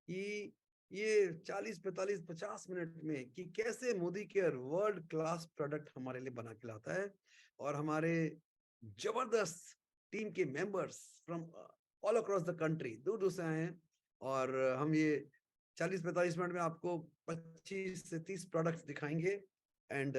कि ये 40, 45, 50 मिनट में कि कैसे Modi care world class product हमारे लिए बना के लाता है, और हमारे जबरदस्त टीम के members from all across the country दूर दूर से आए हैं, और हम ये 40-45 मिनट में आपको 25 से 30 प्रोडक्ट्स दिखाएंगे। एंड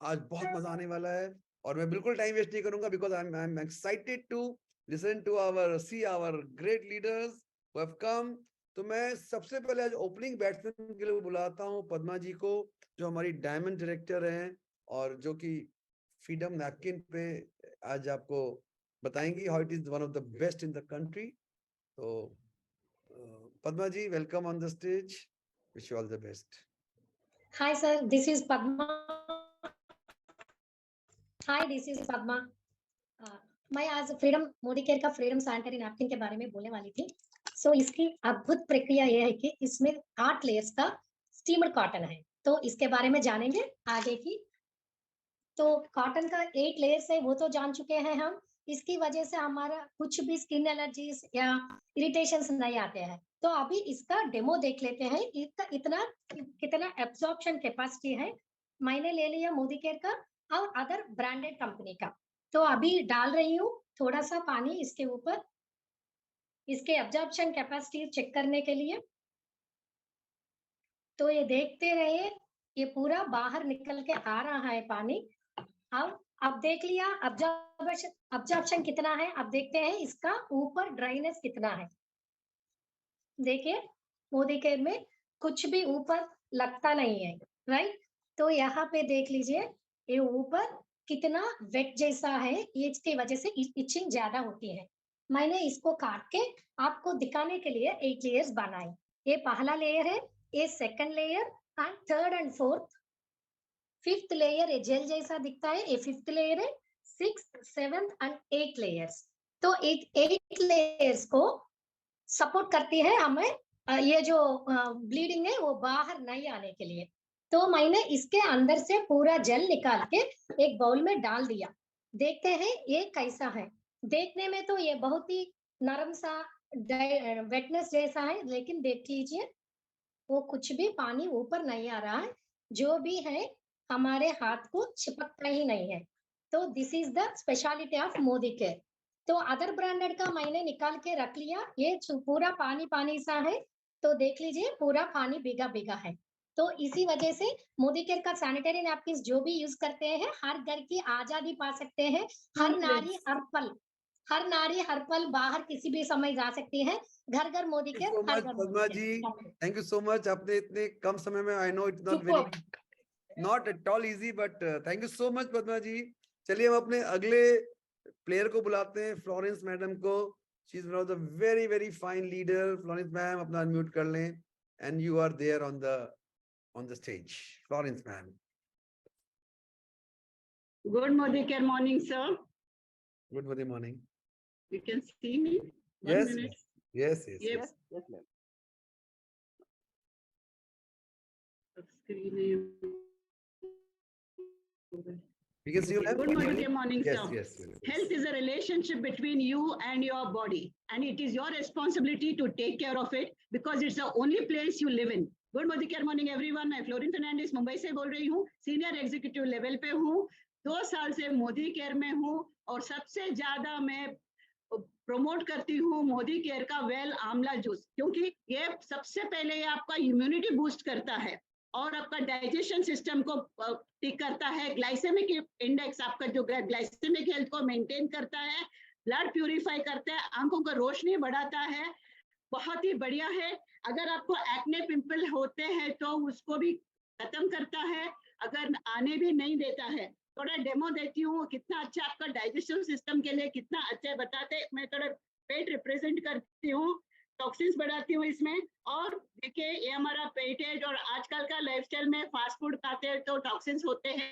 आज बहुत मजा आने वाला है, और मैं बिल्कुल टाइम वेस्ट नहीं करूंगा, because I am excited to listen to our great leaders who have come. तो मैं सबसे पहले आज ओपनिंग बैट्समैन के लिए बुलाता हूँ पद्मा जी को, जो हमारी डायमंड डायरेक्टर हैं, और जो कि फ्रीडम नैपकिन पे आज आपको बताएंगी how it is one of the best in the country. तो Padma ji, welcome on the stage. Wish you all the best. Hi sir, this is Padma. Hi, this is Padma. मैं आज freedom Modi care का freedom sanitary napkin के बारे में बोलने वाली थी। सो इसकी अद्भुत प्रक्रिया यह है कि इसमें 8 लेयर्स का स्टीमर कॉटन है, तो इसके बारे में जानेंगे आगे की। तो कॉटन का 8 लेयर्स है वो तो जान चुके हैं हम। इसकी वजह से हमारा कुछ भी स्किन एलर्जीज या इरिटेशंस नहीं आते हैं। तो अभी इसका डेमो देख लेते हैं, इसका इतना कितना एब्जॉर्प्शन कैपेसिटी है। मैंने ले लिया मोदी केयर का और अदर ब्रांडेड कंपनी का। तो अभी डाल रही हूँ थोड़ा सा पानी इसके ऊपर, इसके एब्जॉर्प्शन कैपेसिटी चेक करने के लिए। तो ये देखते रहिए, ये पूरा बाहर निकल के आ रहा है पानी। अब देख लिया अब्जॉर्प्शन कितना है। अब देखते हैं इसका ऊपर ड्राइनेस कितना है। देखिए मोदी केयर में कुछ भी ऊपर लगता नहीं है, राइट। तो यहाँ पे देख लीजिए ये ऊपर कितना वेट जैसा है, ये इसकी वजह से इचिंग ज्यादा होती है। मैंने इसको काट के आपको दिखाने के लिए 8 लेयर्स बनाए। ये पहला लेयर है, ये second layer and third and fourth. 5th layer ये जेल जैसा दिखता है, ये 5th लेयर है। 6th, 7th and 8th layers. तो 8 लेयर्स को सपोर्ट करती है हमें ये जो ब्लीडिंग है वो बाहर नहीं आने के लिए। तो मैंने इसके अंदर से पूरा जेल निकाल के एक बाउल में डाल दिया। देखते हैं ये कैसा है। देखने में तो ये बहुत ही नरम सा वेटनेस जैसा है, लेकिन देख लीजिए वो कुछ भी पानी ऊपर नहीं आ रहा है। जो भी है हमारे हाथ को चिपकता ही नहीं है। तो this is the speciality of Modi care. तो अदर ब्रांडेड का मैंने निकाल के रख लिया, ये पूरा पानी पानी सा है। तो देख लीजिए पूरा पानी भीगा भीगा है। तो इसी वजह से मोदी केयर का सैनिटरी नैपकिन जो भी यूज करते हैं हर घर की आजादी पा सकते हैं। हर नारी हर पल बाहर किसी भी समय जा सकती है। घर घर मोदी केयर, हर घर Padma ji, thank you so much. आपने इतने कम समय में, I know it's not very, not at all easy, but thank you so much Padma ji. चलिए हम अपने अगले प्लेयर को बुलाते हैं, फ्लोरेंस मैडम को। She is one of the very very fine leader. Florence ma'am अपना अनम्यूट कर लें, and you are there on the stage. Florence ma'am. Good Modi Care morning, sir. Good morning. You can see me? Yes, yes, Yes, ma'am. Screen. We can see you, ma'am. Good morning, yes, sir. yes. Health is a relationship between you and your body, and it is your responsibility to take care of it because it's the only place you live in. Good morning, everyone. मैं fluorine Fernandes Mumbai से बोल रही हूँ। Senior executive level पे हूँ। 2 साल से Modi care में हूँ, और सबसे ज्यादा मैं प्रमोट करती हूँ मोदी केयर का वेल आंवला जूस, क्योंकि ये सबसे पहले ये आपका इम्यूनिटी बूस्ट करता है और आपका डाइजेशन सिस्टम को ठीक करता है। ग्लाइसेमिक इंडेक्स, आपका जो ग्लाइसेमिक हेल्थ को मेंटेन करता है, ब्लड प्यूरिफाई करता है, आंखों को रोशनी बढ़ाता है। बहुत ही बढ़िया है। अगर आपको एक्ने पिंपल होते हैं तो उसको भी खत्म करता है, अगर आने भी नहीं देता है। थोड़ा डेमो देती हूँ कितना अच्छा आपका डाइजेस्टिव सिस्टम के लिए कितना अच्छा बताते। मैं थोड़ा पेट रिप्रेजेंट करती हूँ, टॉक्सिन्स बढ़ाती हूँ इसमें। और देखिए ये हमारा पेट है, और आजकल का लाइफस्टाइल में फास्ट फूड खाते हैं तो टॉक्सिन्स होते हैं।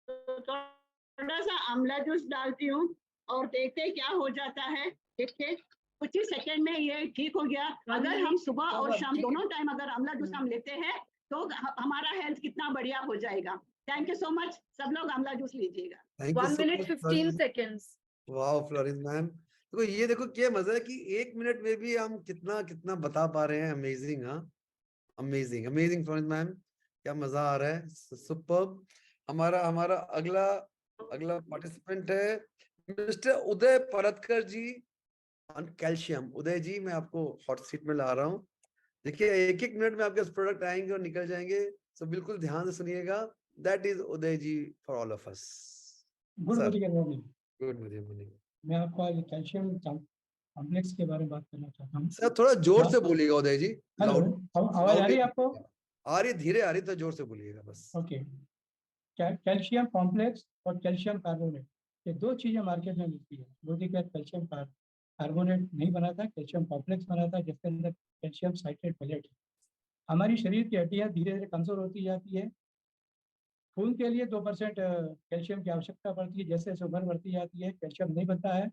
तो थोड़ा सा आंवला जूस डालती हूँ और देखते हैं क्या हो जाता है। देखिए कुछ ही सेकंड में ये ठीक हो गया। अगर हम सुबह और शाम दोनों टाइम अगर आंवला जूस हम लेते हैं तो हमारा हेल्थ कितना बढ़िया हो जाएगा। Thank you so much. सब लोग आंवला जूस लीजिएगा। 1 minute 15 seconds. Wow Florence ma'am, देखो ये देखो क्या मजा है कि 1 मिनट में भी हम कितना कितना बता पा रहे हैं। अमेजिंग, हाँ, अमेजिंग अमेजिंग फ्लोरेंस मैम, क्या मजा आ रहा है, सुपर्ब। हमारा हमारा अगला अगला पार्टिसिपेंट है mister Uday Paratkar ji on calcium. Uday ji, मैं आपको हॉट सीट में ला रहा हूँ। देखिए 1-1 मिनट में आपके प्रोडक्ट आएंगे और निकल जाएंगे, तो बिल्कुल ध्यान से सुनिएगा। That is Uday ji for all of us. Good sir, morning. Good morning. मैं आपको आज कैल्शियम कॉम्प्लेक्स के बारे में बात करना चाहता हूँ। सर थोड़ा जोर से बोलिएगा उदय जी। हेलो, आवाज आ रही है आपको? आ रही, धीरे आ रही, तो जोर से बोलिएगा बस। ओके। कैल्शियम कॉम्प्लेक्स और कैल्शियम कार्बोनेट, ये दो चीजें मार्केट में मिलती है। मोदी का कैल्शियम कार्बोनेट नहीं बनाता, कैल्शियम कॉम्प्लेक्स बनाता है, जिसके अंदर कैल्शियम साइट्रेट पैलेट है। हमारी शरीर की हड्डियां धीरे धीरे कमजोर होती जाती है। खून के लिए 2% कैल्शियम की आवश्यकता पड़ती है। जैसे जैसे उम्र बढ़ती जाती है कैल्शियम नहीं बनता है,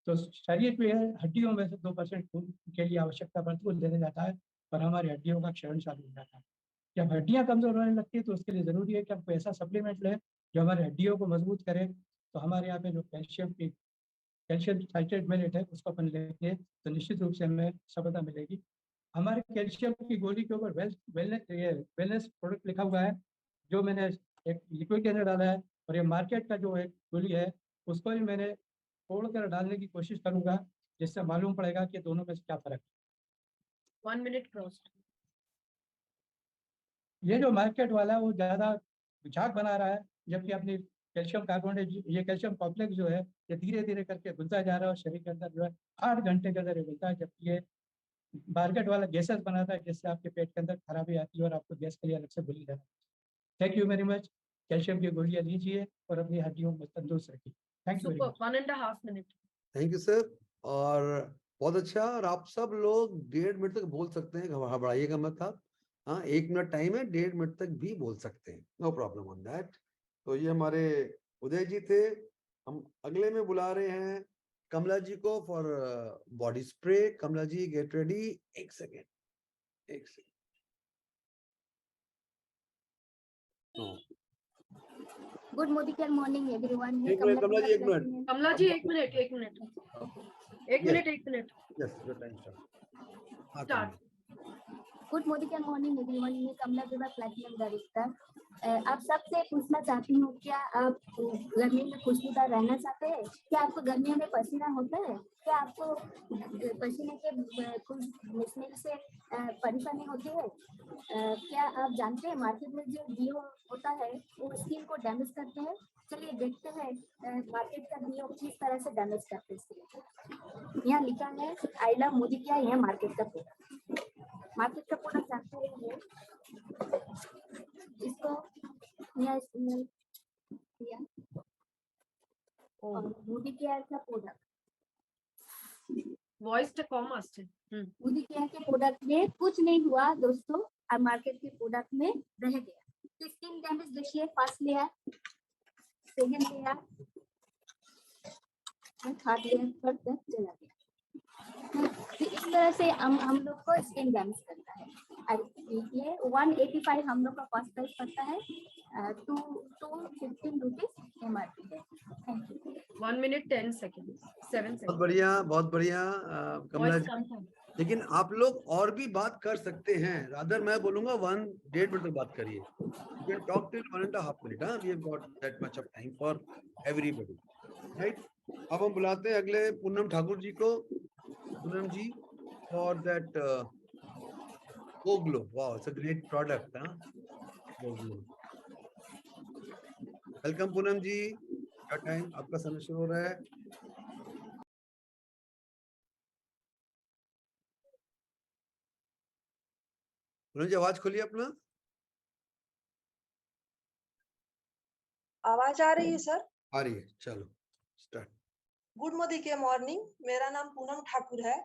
तो शरीर में हड्डियों में से 2% खून के लिए आवश्यकता पड़ती है, वो देने जाता है और हमारी हड्डियों का क्षरण चालू हो जाता है। जब हड्डियां कमजोर होने लगती है तो उसके लिए जरूरी है कि हमको ऐसा सप्लीमेंट लें जो हमारी हड्डियों को मजबूत करे। तो हमारे यहाँ पे जो कैल्शियम साइट्रेट मैलेट है उसको अपन लेंगे तो निश्चित रूप से हमें सफलता मिलेगी। हमारे कैल्शियम की गोली के ऊपर वेलनेस प्रोडक्ट लिखा हुआ है, जो मैंने एक लिक्विड के अंदर डाला है। और ये मार्केट का जो एक गोली है उसको भी मैंने तोड़कर डालने की कोशिश करूंगा, जिससे मालूम पड़ेगा कि दोनों में क्या फर्क है। 1 minute crossed. ये जो मार्केट वाला है वो ज्यादा झाग बना रहा है, जबकि अपनी कैल्शियम कार्बोनेट, ये कैल्शियम कॉम्प्लेक्स जो है ये धीरे धीरे करके घुलता जा रहा है और शरीर के अंदर जो है 8 घंटे के अंदर ये घुलता है, जबकि ये मार्केट वाला गैसेस बनाता है, जिससे आपके पेट के अंदर खराबी आती है और आपको गैस के लिए अलग से गोली जाना है। Thank you very much. Calcium की गोलियां लीजिए और अपनी हड्डियों को तंदुरुस्त रखिए। Thank you very Super. Much. 1.5 minute. Thank you sir. और बहुत अच्छा, और आप सब लोग 1.5 मिनट तक बोल सकते हैं, घबराइएगा मत आप। हाँ, 1 मिनट टाइम है, 1.5 मिनट तक भी बोल सकते हैं, नो प्रॉब्लम ऑन दैट। तो ये हमारे उदय जी थे। हम अगले में बुला रहे हैं कमला जी को for body spray. Kamla ji get ready. एक सेकेंड। Good morning everyone. मैं एक minute Kamla ji, 1 minute. Kamla ji, 1 minute. 1 minute. 1 minute. 1 minute. Yes, your time start. Start. Good morning everyone. मैं कमला विभा, प्लैटिनम डायरेक्टर। आप सबसे पूछना चाहती हूँ, क्या आप गर्मी में खुशबूदार रहना चाहते हैं? क्या आपको गर्मियों में पसीना होता है? क्या आपको पसीने के स्मेल से परेशानी होती है? क्या आप जानते हैं मार्केट में जो डीओ होता है वो स्किन को डैमेज करते हैं? चलिए देखते हैं मार्केट का डीओ किस तरह से डैमेज करते हैं। यहाँ लिखा है आई लव मोदी क्या, यह मार्केट का प्रोडक्ट जानते हैं। इसको यहाँ और मोदी केयर का प्रोडक्ट, Voice to कम आस्ते. मोदी केयर के प्रोडक्ट में कुछ नहीं हुआ दोस्तों, अब मार्केट के प्रोडक्ट में रह गया। तो स्किन डैमेज देखिए, first layer, second layer, third layer पर तक चला गया। तो इस तरह से हम लोग को स्किन डैमेज करता है। ये 185 हम लोग का कॉस्ट प्राइस पड़ता है, 215 रुपीज MRP है। Thank you. 1 minute 10 seconds. 7 बहुत seconds. बढ़िया, बहुत बढ़िया कमला Voice जी। कम था. लेकिन आप लोग और भी बात कर सकते हैं। रादर मैं बोलूंगा 1.5 मिनट तक बात करिए। You can talk till 1.5 minute. We have got that much of time for everybody, right? अब हम बुलाते हैं अगले पूनम ठाकुर जी को। पूनम जी, for that Go Glow. Wow, it's a great product, huh? Go Glow. Welcome Poonam ji, your time, आपका समय शुरू हो रहा है। पूनम जी आवाज खोलिए अपना। आवाज आ रही है सर? आ रही है, चलो start. Good Modi care morning. मेरा नाम पूनम ठाकुर है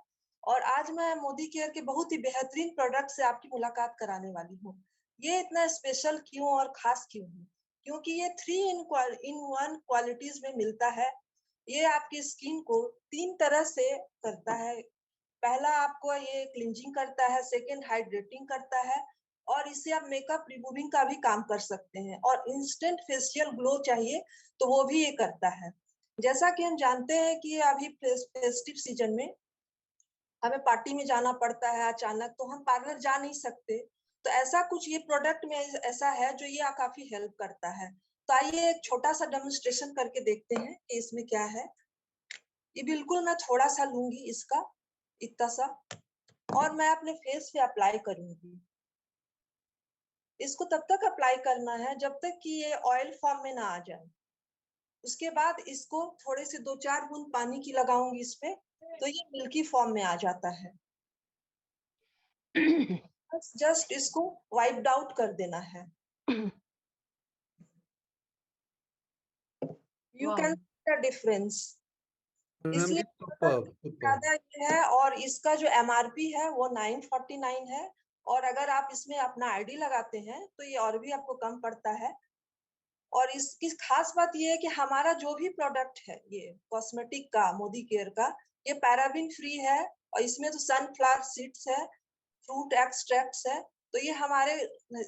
और आज मैं मोदी केयर के बहुत ही बेहतरीन प्रोडक्ट से आपकी मुलाकात कराने वाली हूँ। ये इतना स्पेशल क्यों और खास क्यों है? क्योंकि ये 3 in 1 क्वालिटीज में मिलता है। ये आपकी स्किन को 3 तरह से करता है। पहला, आपको ये क्लिंजिंग करता है, सेकेंड हाइड्रेटिंग करता है और इससे आप मेकअप रिमूविंग का भी काम कर सकते हैं। और इंस्टेंट फेशियल ग्लो चाहिए तो वो भी ये करता है। जैसा कि हम जानते हैं कि अभी फेस्टिव सीजन में हमें पार्टी में जाना पड़ता है अचानक, तो हम पार्लर जा नहीं सकते। तो ऐसा कुछ ये प्रोडक्ट में ऐसा है जो ये काफी हेल्प करता है। तो आइए एक छोटा सा डेमोन्स्ट्रेशन करके देखते हैं कि इसमें क्या है। ये बिल्कुल मैं थोड़ा सा लूंगी इसका, इतना सा, और मैं अपने फेस पे अप्लाई करूंगी। इसको तब तक अप्लाई करना है जब तक कि ये ऑयल फॉर्म में ना आ जाए। उसके बाद इसको थोड़े से 2-4 बूंद पानी की लगाऊंगी इस पे, तो ये मिल्की फॉर्म में आ जाता है। बस जस्ट इसको वाइप्ड आउट कर देना है। You can see the difference. Poonam इसलिए जी सुपर सुपर। ज्यादा ये है, और इसका जो एमआरपी है वो 949 है। और अगर आप इसमें अपना आईडी लगाते हैं तो ये और भी आपको कम पड़ता है। और इसकी खास बात ये है कि हमारा जो भी प्रोडक्ट है ये कॉस्मेटिक का, मोदी केयर का, ये पैराबिन फ्री है। और इसमें तो सनफ्लावर सीड्स है, फ्रूट एक्सट्रैक्ट्स है, तो ये हमारे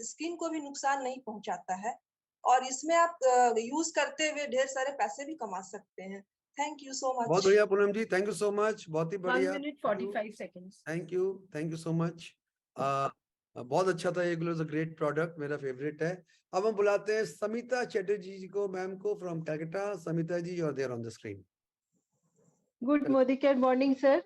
स्किन को भी नुकसान नहीं पहुंचाता है। और इसमें आप यूज करते हुए ढेर सारे पैसे भी कमा सकते हैं। थैंक यू सो बहुत मच। बढ़िया पूनम जी, थैंक यू सो मच, बहुत ही 1 बढ़िया। minute 45 seconds. Thank you so much. बहुत अच्छा था, ये ग्लो ग्रेट प्रोडक्ट, मेरा फेवरेट है। अब हम बुलाते हैं समिता चैटर्जी जी को, मैम को from Calcutta. Samita ji, you are there on the screen. Good Modi care morning sir.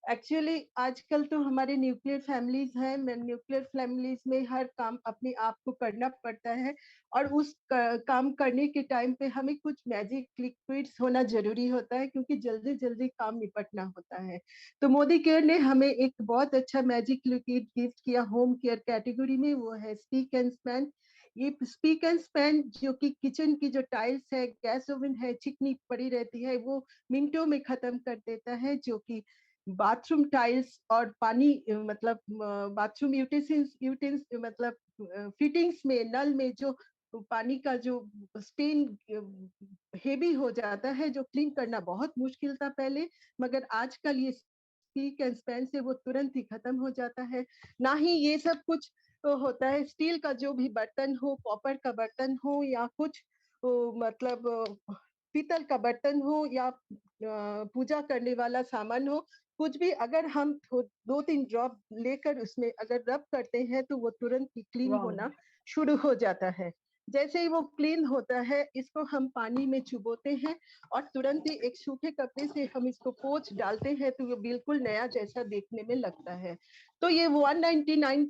Actually आजकल तो हमारे न्यूक्लियर फैमिलीज हैं, न्यूक्लियर फैमिलीज में हर काम अपने आप को करना पड़ता है, और उस काम करने के टाइम पे हमें कुछ मैजिक लिक्विड्स होना जरूरी होता है, क्योंकि जल्दी जल्दी काम निपटना होता है। तो मोदी केयर ने हमें एक बहुत अच्छा मैजिक लिक्विड गिफ्ट किया होम केयर कैटेगरी में, वो है स्पीक एंड स्पैन। ये स्पीक एंड स्पैन जो कि किचन की जो टाइल्स है, गैस ओवन है, चिकनी पड़ी रहती है, वो मिनटों में खत्म कर देता है। जो कि बाथरूम टाइल्स और पानी मतलब बाथरूम यूटेंस मतलब फिटिंग्स में, नल में जो पानी का जो स्टेन हेवी हो जाता है, जो क्लीन करना बहुत मुश्किल था पहले, मगर आजकल ये स्पीक एंड स्पैन से वो तुरंत ही खत्म हो जाता है। ना ही ये सब कुछ होता है, स्टील का जो भी बर्तन हो, कॉपर का बर्तन हो, या कुछ मतलब पीतल का बर्तन हो, या पूजा करने वाला सामान हो, कुछ भी अगर हम 2-3 ड्रॉप लेकर उसमें अगर रब करते हैं तो वो तुरंत ही क्लीन होना शुरू हो जाता है। जैसे ही वो क्लीन होता है, इसको हम पानी में चुबोते हैं और तुरंत ही एक सूखे कपड़े से हम इसको पोंछ डालते हैं, तो ये बिल्कुल नया जैसा देखने में लगता है। तो ये 199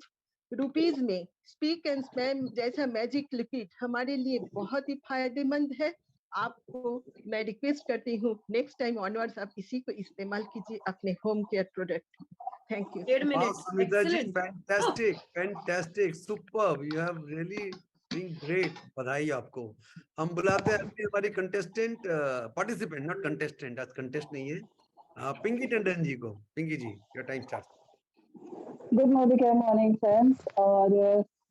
रुपीज में स्पीक एंड स्पैन जैसा मैजिक लिक्विड हमारे लिए बहुत ही फायदेमंद है। आपको मैं रिक्वेस्ट करती हूँ, नेक्स्ट टाइम ऑनवर्ड्स आप इसी को इस्तेमाल कीजिए अपने home care product. Thank you. 1 minute. Samita ji, Excellent. Fantastic fantastic superb, you have really been great, बधाई आपको। हम बुलाते हैं अभी हमारी कंटेस्टेंट, पार्टिसिपेंट, नॉट कंटेस्टेंट, आज कंटेस्ट नहीं है, पिंकी टंडन जी को। Pinky ji, your time start. Good morning friends, और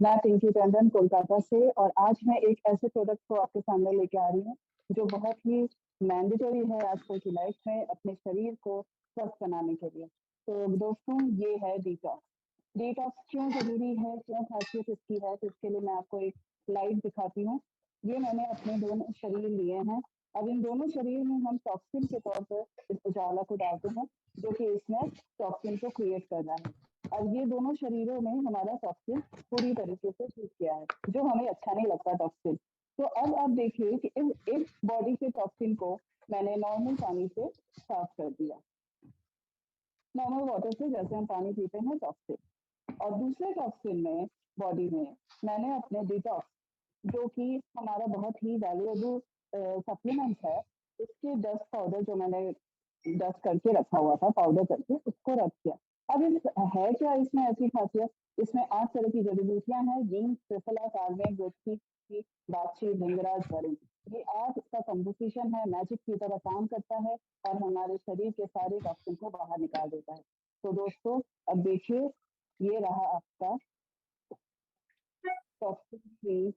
मैं पिंकी टंडन कोलकाता से, और आज मैं एक ऐसे प्रोडक्ट को आपके सामने लेके आ रही हूँ जो बहुत ही मैंडेटरी है आजकल की लाइफ में अपने शरीर को स्वस्थ बनाने के लिए। तो दोस्तों, ये है डिटॉक्स। डिटॉक्स क्यों जरूरी है, क्यों खासियत इसकी है, तो इसके लिए मैं आपको एक स्लाइड दिखाती हूँ। ये मैंने अपने दोनों शरीर लिए हैं। अब इन दोनों शरीर में हम टॉक्सिन के तौर पर इस उजाला को डालते हैं, जो कि इसमें टॉक्सिन को क्रिएट कर रहा है। अब ये दोनों शरीरों में हमारा टॉक्सिन पूरी तरीके से सूख गया है, जो हमें अच्छा नहीं लगता टॉक्सिन। तो अब आप देखिए कि इस बॉडी के टॉक्सिन को मैंने नॉर्मल पानी से साफ कर दिया, नॉर्मल वाटर से, जैसे हम पानी पीते हैं टॉक्सिन। और दूसरे टॉक्सिन में बॉडी में मैंने अपने डिटॉक्स, जो कि हमारा बहुत ही वैल्यूएबल सप्लीमेंट है, उसके डस्ट पाउडर जो मैंने डस्ट करके रखा हुआ था, पाउडर करके उसको रख दिया। अब है क्या इसमें ऐसी खासियत, इसमें 8 तरह की जड़ी बूटियां हैं, जींस, त्रिफला, कार्मेट, गोथी, दाची, भिंगराज, वरुण। ये 8 इसका कंपोजिशन है, मैजिक की तरह काम करता है और हमारे शरीर के सारे टॉक्सिन को बाहर निकाल देता है। तो दोस्तों, अब देखिए, ये रहा आपका टॉक्सिन फ्री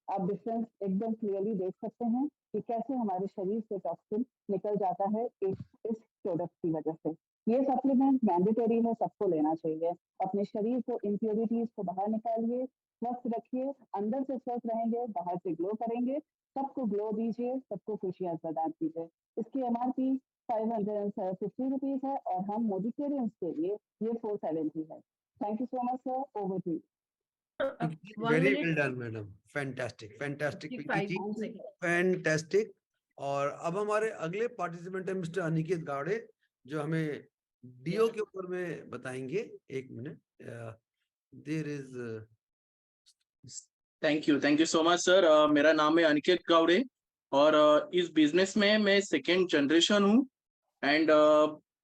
आप डिफरेंस एकदम क्लियरली देख सकते हैं कि कैसे हमारे शरीर से टॉक्सिन निकल जाता है इस प्रोडक्ट की वजह से। ये सप्लीमेंट मैंडेटरी है, सबको लेना चाहिए। अपने शरीर को इम्प्योरिटीज को बाहर निकालिए, स्वस्थ रखिए, अंदर से स्वस्थ रहेंगे, बाहर से ग्लो करेंगे, सबको ग्लो दीजिए, सबको खुशियां प्रदान कीजिए। इसकी MRP 550 रुपीज है और हम मोदीकेरियंस के लिए ये 470 है। Thank you so much sir, over to you. Very well done madam, fantastic fantastic Preeti ji, fantastic. और अब हमारे अगले पार्टिसिपेंट है मिस्टर अनिकेत गावड़े, जो हमें डीओ के ऊपर में बताएंगे। एक minute, there is thank you so much sir. मेरा नाम है अनिकेत गावड़े और इस बिजनेस में मैं सेकेंड जनरेशन हूँ एंड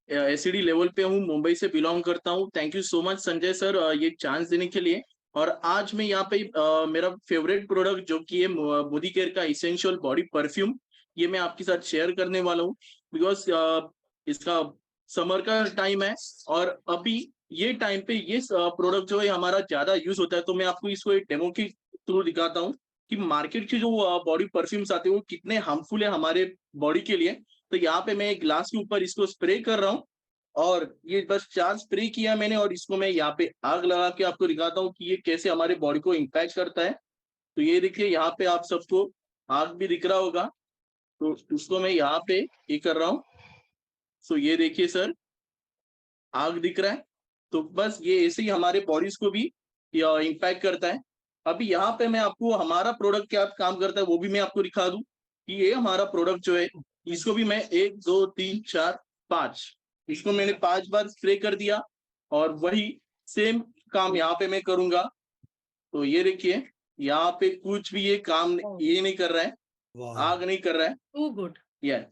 एसिडी लेवल पे हूँ, मुंबई से बिलोंग करता हूँ। Thank you so much Sanjay sir ये चांस देने के लिए। और आज मैं यहाँ पे मेरा फेवरेट प्रोडक्ट जो कि है मोदी केयर का इसेंशियल बॉडी परफ्यूम, ये मैं आपके साथ शेयर करने वाला हूँ बिकॉज इसका समर का टाइम है और अभी ये टाइम पे ये प्रोडक्ट जो है हमारा ज्यादा यूज होता है। तो मैं आपको इसको एक डेमो के थ्रू दिखाता हूँ कि मार्केट की जो बॉडी परफ्यूम्स आते हैं वो कितने हार्मफुल है हमारे बॉडी के लिए। तो यहाँ पे मैं एक ग्लास के ऊपर इसको स्प्रे कर रहा हूँ और ये बस 4 स्प्रे किया मैंने और इसको मैं यहाँ पे आग लगा के आपको दिखाता हूँ कि ये कैसे हमारे बॉडी को इम्पैक्ट करता है। तो ये देखिए यहाँ पे आप सबको आग भी दिख रहा होगा, तो उसको मैं यहाँ पे ये कर रहा हूँ। सो ये देखिए सर, आग दिख रहा है। तो बस ये ऐसे ही हमारे बॉडीज को भी इम्पैक्ट करता है। अभी यहाँ पे मैं आपको हमारा प्रोडक्ट क्या काम करता है वो भी मैं आपको दिखा दूं कि ये हमारा प्रोडक्ट जो है इसको भी मैं 1 2 3 4 5 इसको मैंने 5 बार स्प्रे कर दिया और वही सेम काम यहाँ पे मैं करूंगा। तो ये देखिए यहाँ पे कुछ भी ये काम ये नहीं कर रहा है, आग नहीं कर रहा है। Too good. Yeah.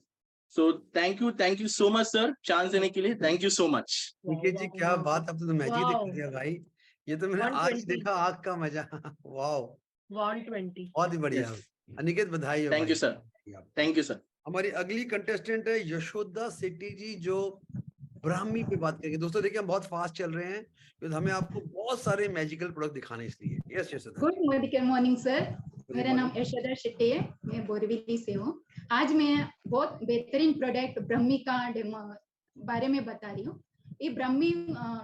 So thank you so much sir, chance देने के लिए thank you so much. Niket ji क्या बात, अब तो मैजिक दिखा दिया भाई, ये तो मैंने आज ही देखा आग का मजा। वाओ 120। बहुत ही बढ़िया। अनिकेत बधाई हो। Thank you sir, thank you sir. हमारी अगली कंटेस्टेंट है यशोदा सेठी जी, जो ब्राह्मी पे बात करेंगे। दोस्तों देखिए हम बहुत फास्ट चल रहे हैं क्योंकि हमें आपको बहुत सारे मैजिकल प्रोडक्ट दिखाने इसलिए। Yes Yashoda. Good morning sir, मेरा नाम यशोदा शेट्टी है, मैं बोरीवली से हूँ। आज मैं बहुत बेहतरीन प्रोडक्ट ब्राह्मी का बारे में बता रही हूँ। ये ब्राह्मी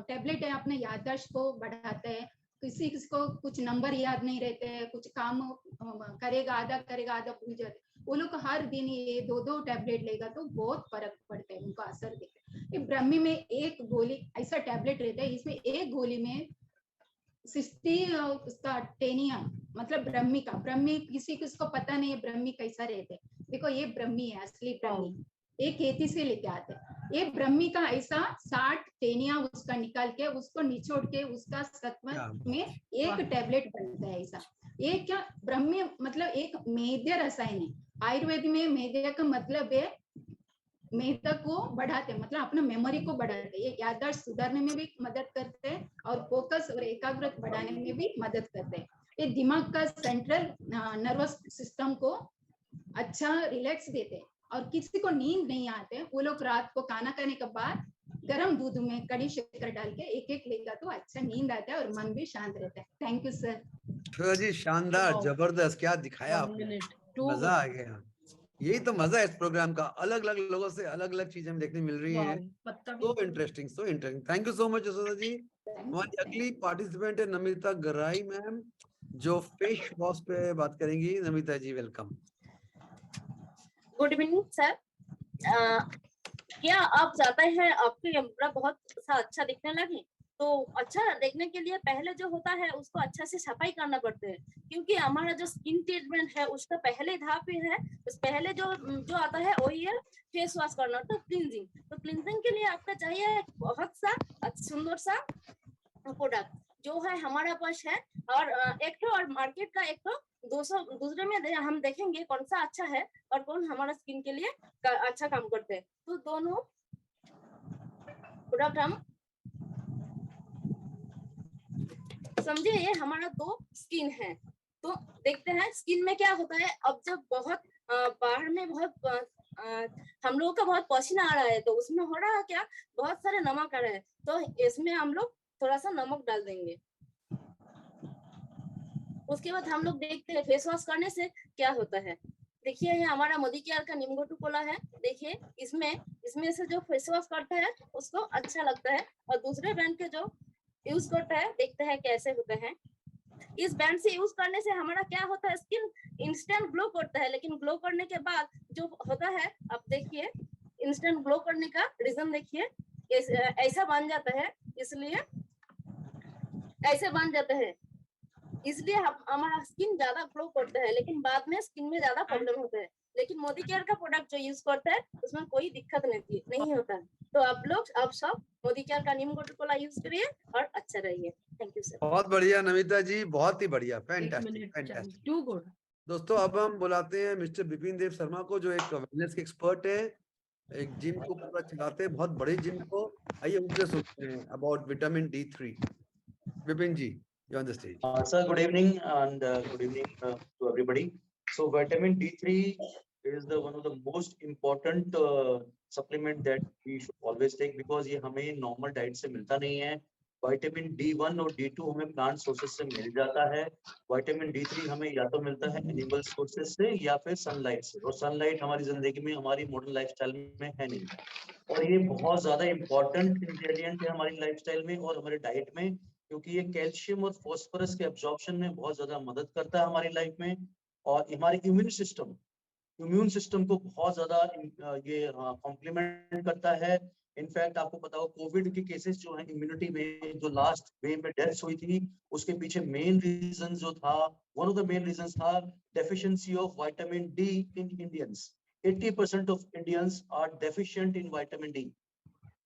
टैबलेट है, अपने याददाश्त को बढ़ाता है। किसी को कुछ नंबर याद नहीं रहते हैं, कुछ काम करेगा आधा भूल जाते, वो लोग हर दिन ये 2-2 टैबलेट लेगा तो बहुत फर्क पड़ता है, उनका असर दिखता है। ये ब्राह्मी में एक गोली ऐसा टैबलेट रहता है, इसमें एक गोली में 60 उसका टेनिया मतलब ब्राह्मी किसी को पता नहीं है ब्राह्मी कैसा रहता है। देखो ये ब्राह्मी है, असली ब्राह्मी, एक खेती से लेके आते हैं। ये ब्राह्मी का ऐसा 60 टेनिया उसका निकाल के उसको निचोड़ के उसका सत्व में एक टैबलेट बनता है ऐसा। ये क्या ब्राह्मी मतलब एक मेद्य रसायन है। आयुर्वेद में मेद्य का मतलब है मेधा को बढ़ाते हैं, मतलब अपना मेमोरी को बढ़ाते हैं। ये याददाश्त सुधारने में भी मदद करते हैं और फोकस और एकाग्रता बढ़ाने में भी मदद करते हैं। ये दिमाग का सेंट्रल नर्वस सिस्टम को अच्छा रिलैक्स देते हैं। और किसी को नींद नहीं आते, वो लोग रात को खाना खाने के बाद गर्म दूध में कड़ी शक्कर डाल के एक लेगा तो अच्छा नींद आता है और मन भी शांत रहता है। Thank you sir. जी शानदार, जबरदस्त, क्या दिखाया आपने, मजा आ गया। यही तो मजा है इस प्रोग्राम का, अलग अलग लोगों से अलग अलग चीजें हमें देखने मिल रही हैं। So interesting, so interesting. Thank you so much Yashoda ji. हमारी अगली पार्टिसिपेंट है नमिता गराई मैम, जो फेस वॉश पे बात करेंगी। नमिता जी वेलकम। Good evening sir. क्या आप जानते हैं आपकी कपड़ा बहुत सा अच्छा दिखने लगे, तो अच्छा देखने के लिए पहले जो होता है उसको अच्छा से सफाई करना पड़ता है, क्योंकि हमारा जो स्किन ट्रीटमेंट है उसका पहले धाप है, उस पहले जो आता है वही है फेस वॉश करना, तो क्लींजिंग। तो क्लींजिंग के लिए आपका चाहिए बहुत सा सुंदर सा प्रोडक्ट जो है हमारा पास है, और एक तो और मार्केट का एक तो दूसरे में हम देखेंगे कौन सा अच्छा है और कौन हमारा स्किन के लिए अच्छा काम करते हैं। तो दोनों प्रोडक्ट हम समझे, ये हमारा 2 स्किन है। तो देखते हैं स्किन में क्या होता है। अब जब बहुत बाहर में बहुत हम लोगों का बहुत पसीना आ रहा है, तो उसमें हो रहा है क्या, बहुत सारे नमक आ रहा है, तो इसमें हम लोग थोड़ा सा नमक डाल देंगे। उसके बाद हम लोग देखते हैं फेस वॉश करने से क्या होता है। देखिए ये हमारा मोदी केयर का नीम गोटू कोला है। देखिए इसमें से जो फेस वॉश करता है उसको अच्छा लगता है, और दूसरे ब्रांड के जो यूज करता है देखते हैं कैसे होते हैं। इस ब्रांड से यूज करने से हमारा क्या होता है, स्किन इंस्टेंट ग्लो करता है, लेकिन ग्लो करने के बाद जो होता है आप देखिए, इंस्टेंट ग्लो करने का रीजन देखिए, ऐसा बन जाता है, इसलिए ऐसे बन जाता है, इसलिए हमारा स्किन ज्यादा ग्लो करता है, लेकिन बाद में स्किन में ज्यादा प्रॉब्लम होता है। लेकिन मोदी केयर का प्रोडक्ट जो यूज करता है उसमें कोई दिक्कत नहीं होता है। तो आप सब मोदी केयर का नीम गोटू कोला यूज करिए और अच्छा रहिए। Thank you sir. बहुत बढ़िया नमिता जी, बहुत ही बढ़िया, फैंटास्टिक फैंटास्टिक। To good. दोस्तों अब हम बुलाते हैं मिस्टर बिपिन देव शर्मा को, जो एक वेलनेस के एक्सपर्ट है, एक जिम को पूरा चलाते हैं, बहुत बड़े जिम को। आइए उनसे सुनते हैं about vitamin D3। Bipin ji, you're on the stage. Sir, good evening and good evening to everybody. So vitamin D3 is one of the most important supplement that we should always take, because ये हमें normal diet से मिलता नहीं है। Vitamin D1 और D2 हमें plant sources से मिल जाता है। विटामिन D3 हमें या तो मिलता है एनिमल सोर्सेज से या फिर सनलाइट से, और सनलाइट हमारी जिंदगी में, हमारी मॉडर्न लाइफस्टाइल में है नहीं, और ये बहुत ज्यादा इंपॉर्टेंट इंग्रेडिएंट है हमारी लाइफस्टाइल में और हमारे डाइट में, क्योंकि ये कैल्शियम और फॉस्फोरस के एब्जॉर्प्शन में बहुत ज्यादा मदद करता है हमारी लाइफ में, और हमारे इम्यून सिस्टम को बहुत ज्यादा ये कॉम्प्लीमेंट करता है। इनफैक्ट आपको पता हो, कोविड के केसेस जो है इम्यूनिटी में, जो लास्ट वेव में डेथ्स हुई थी, उसके पीछे मेन रीजन जो था, one of the main reasons था deficiency of vitamin D in Indians. 80% of Indians are deficient in vitamin D.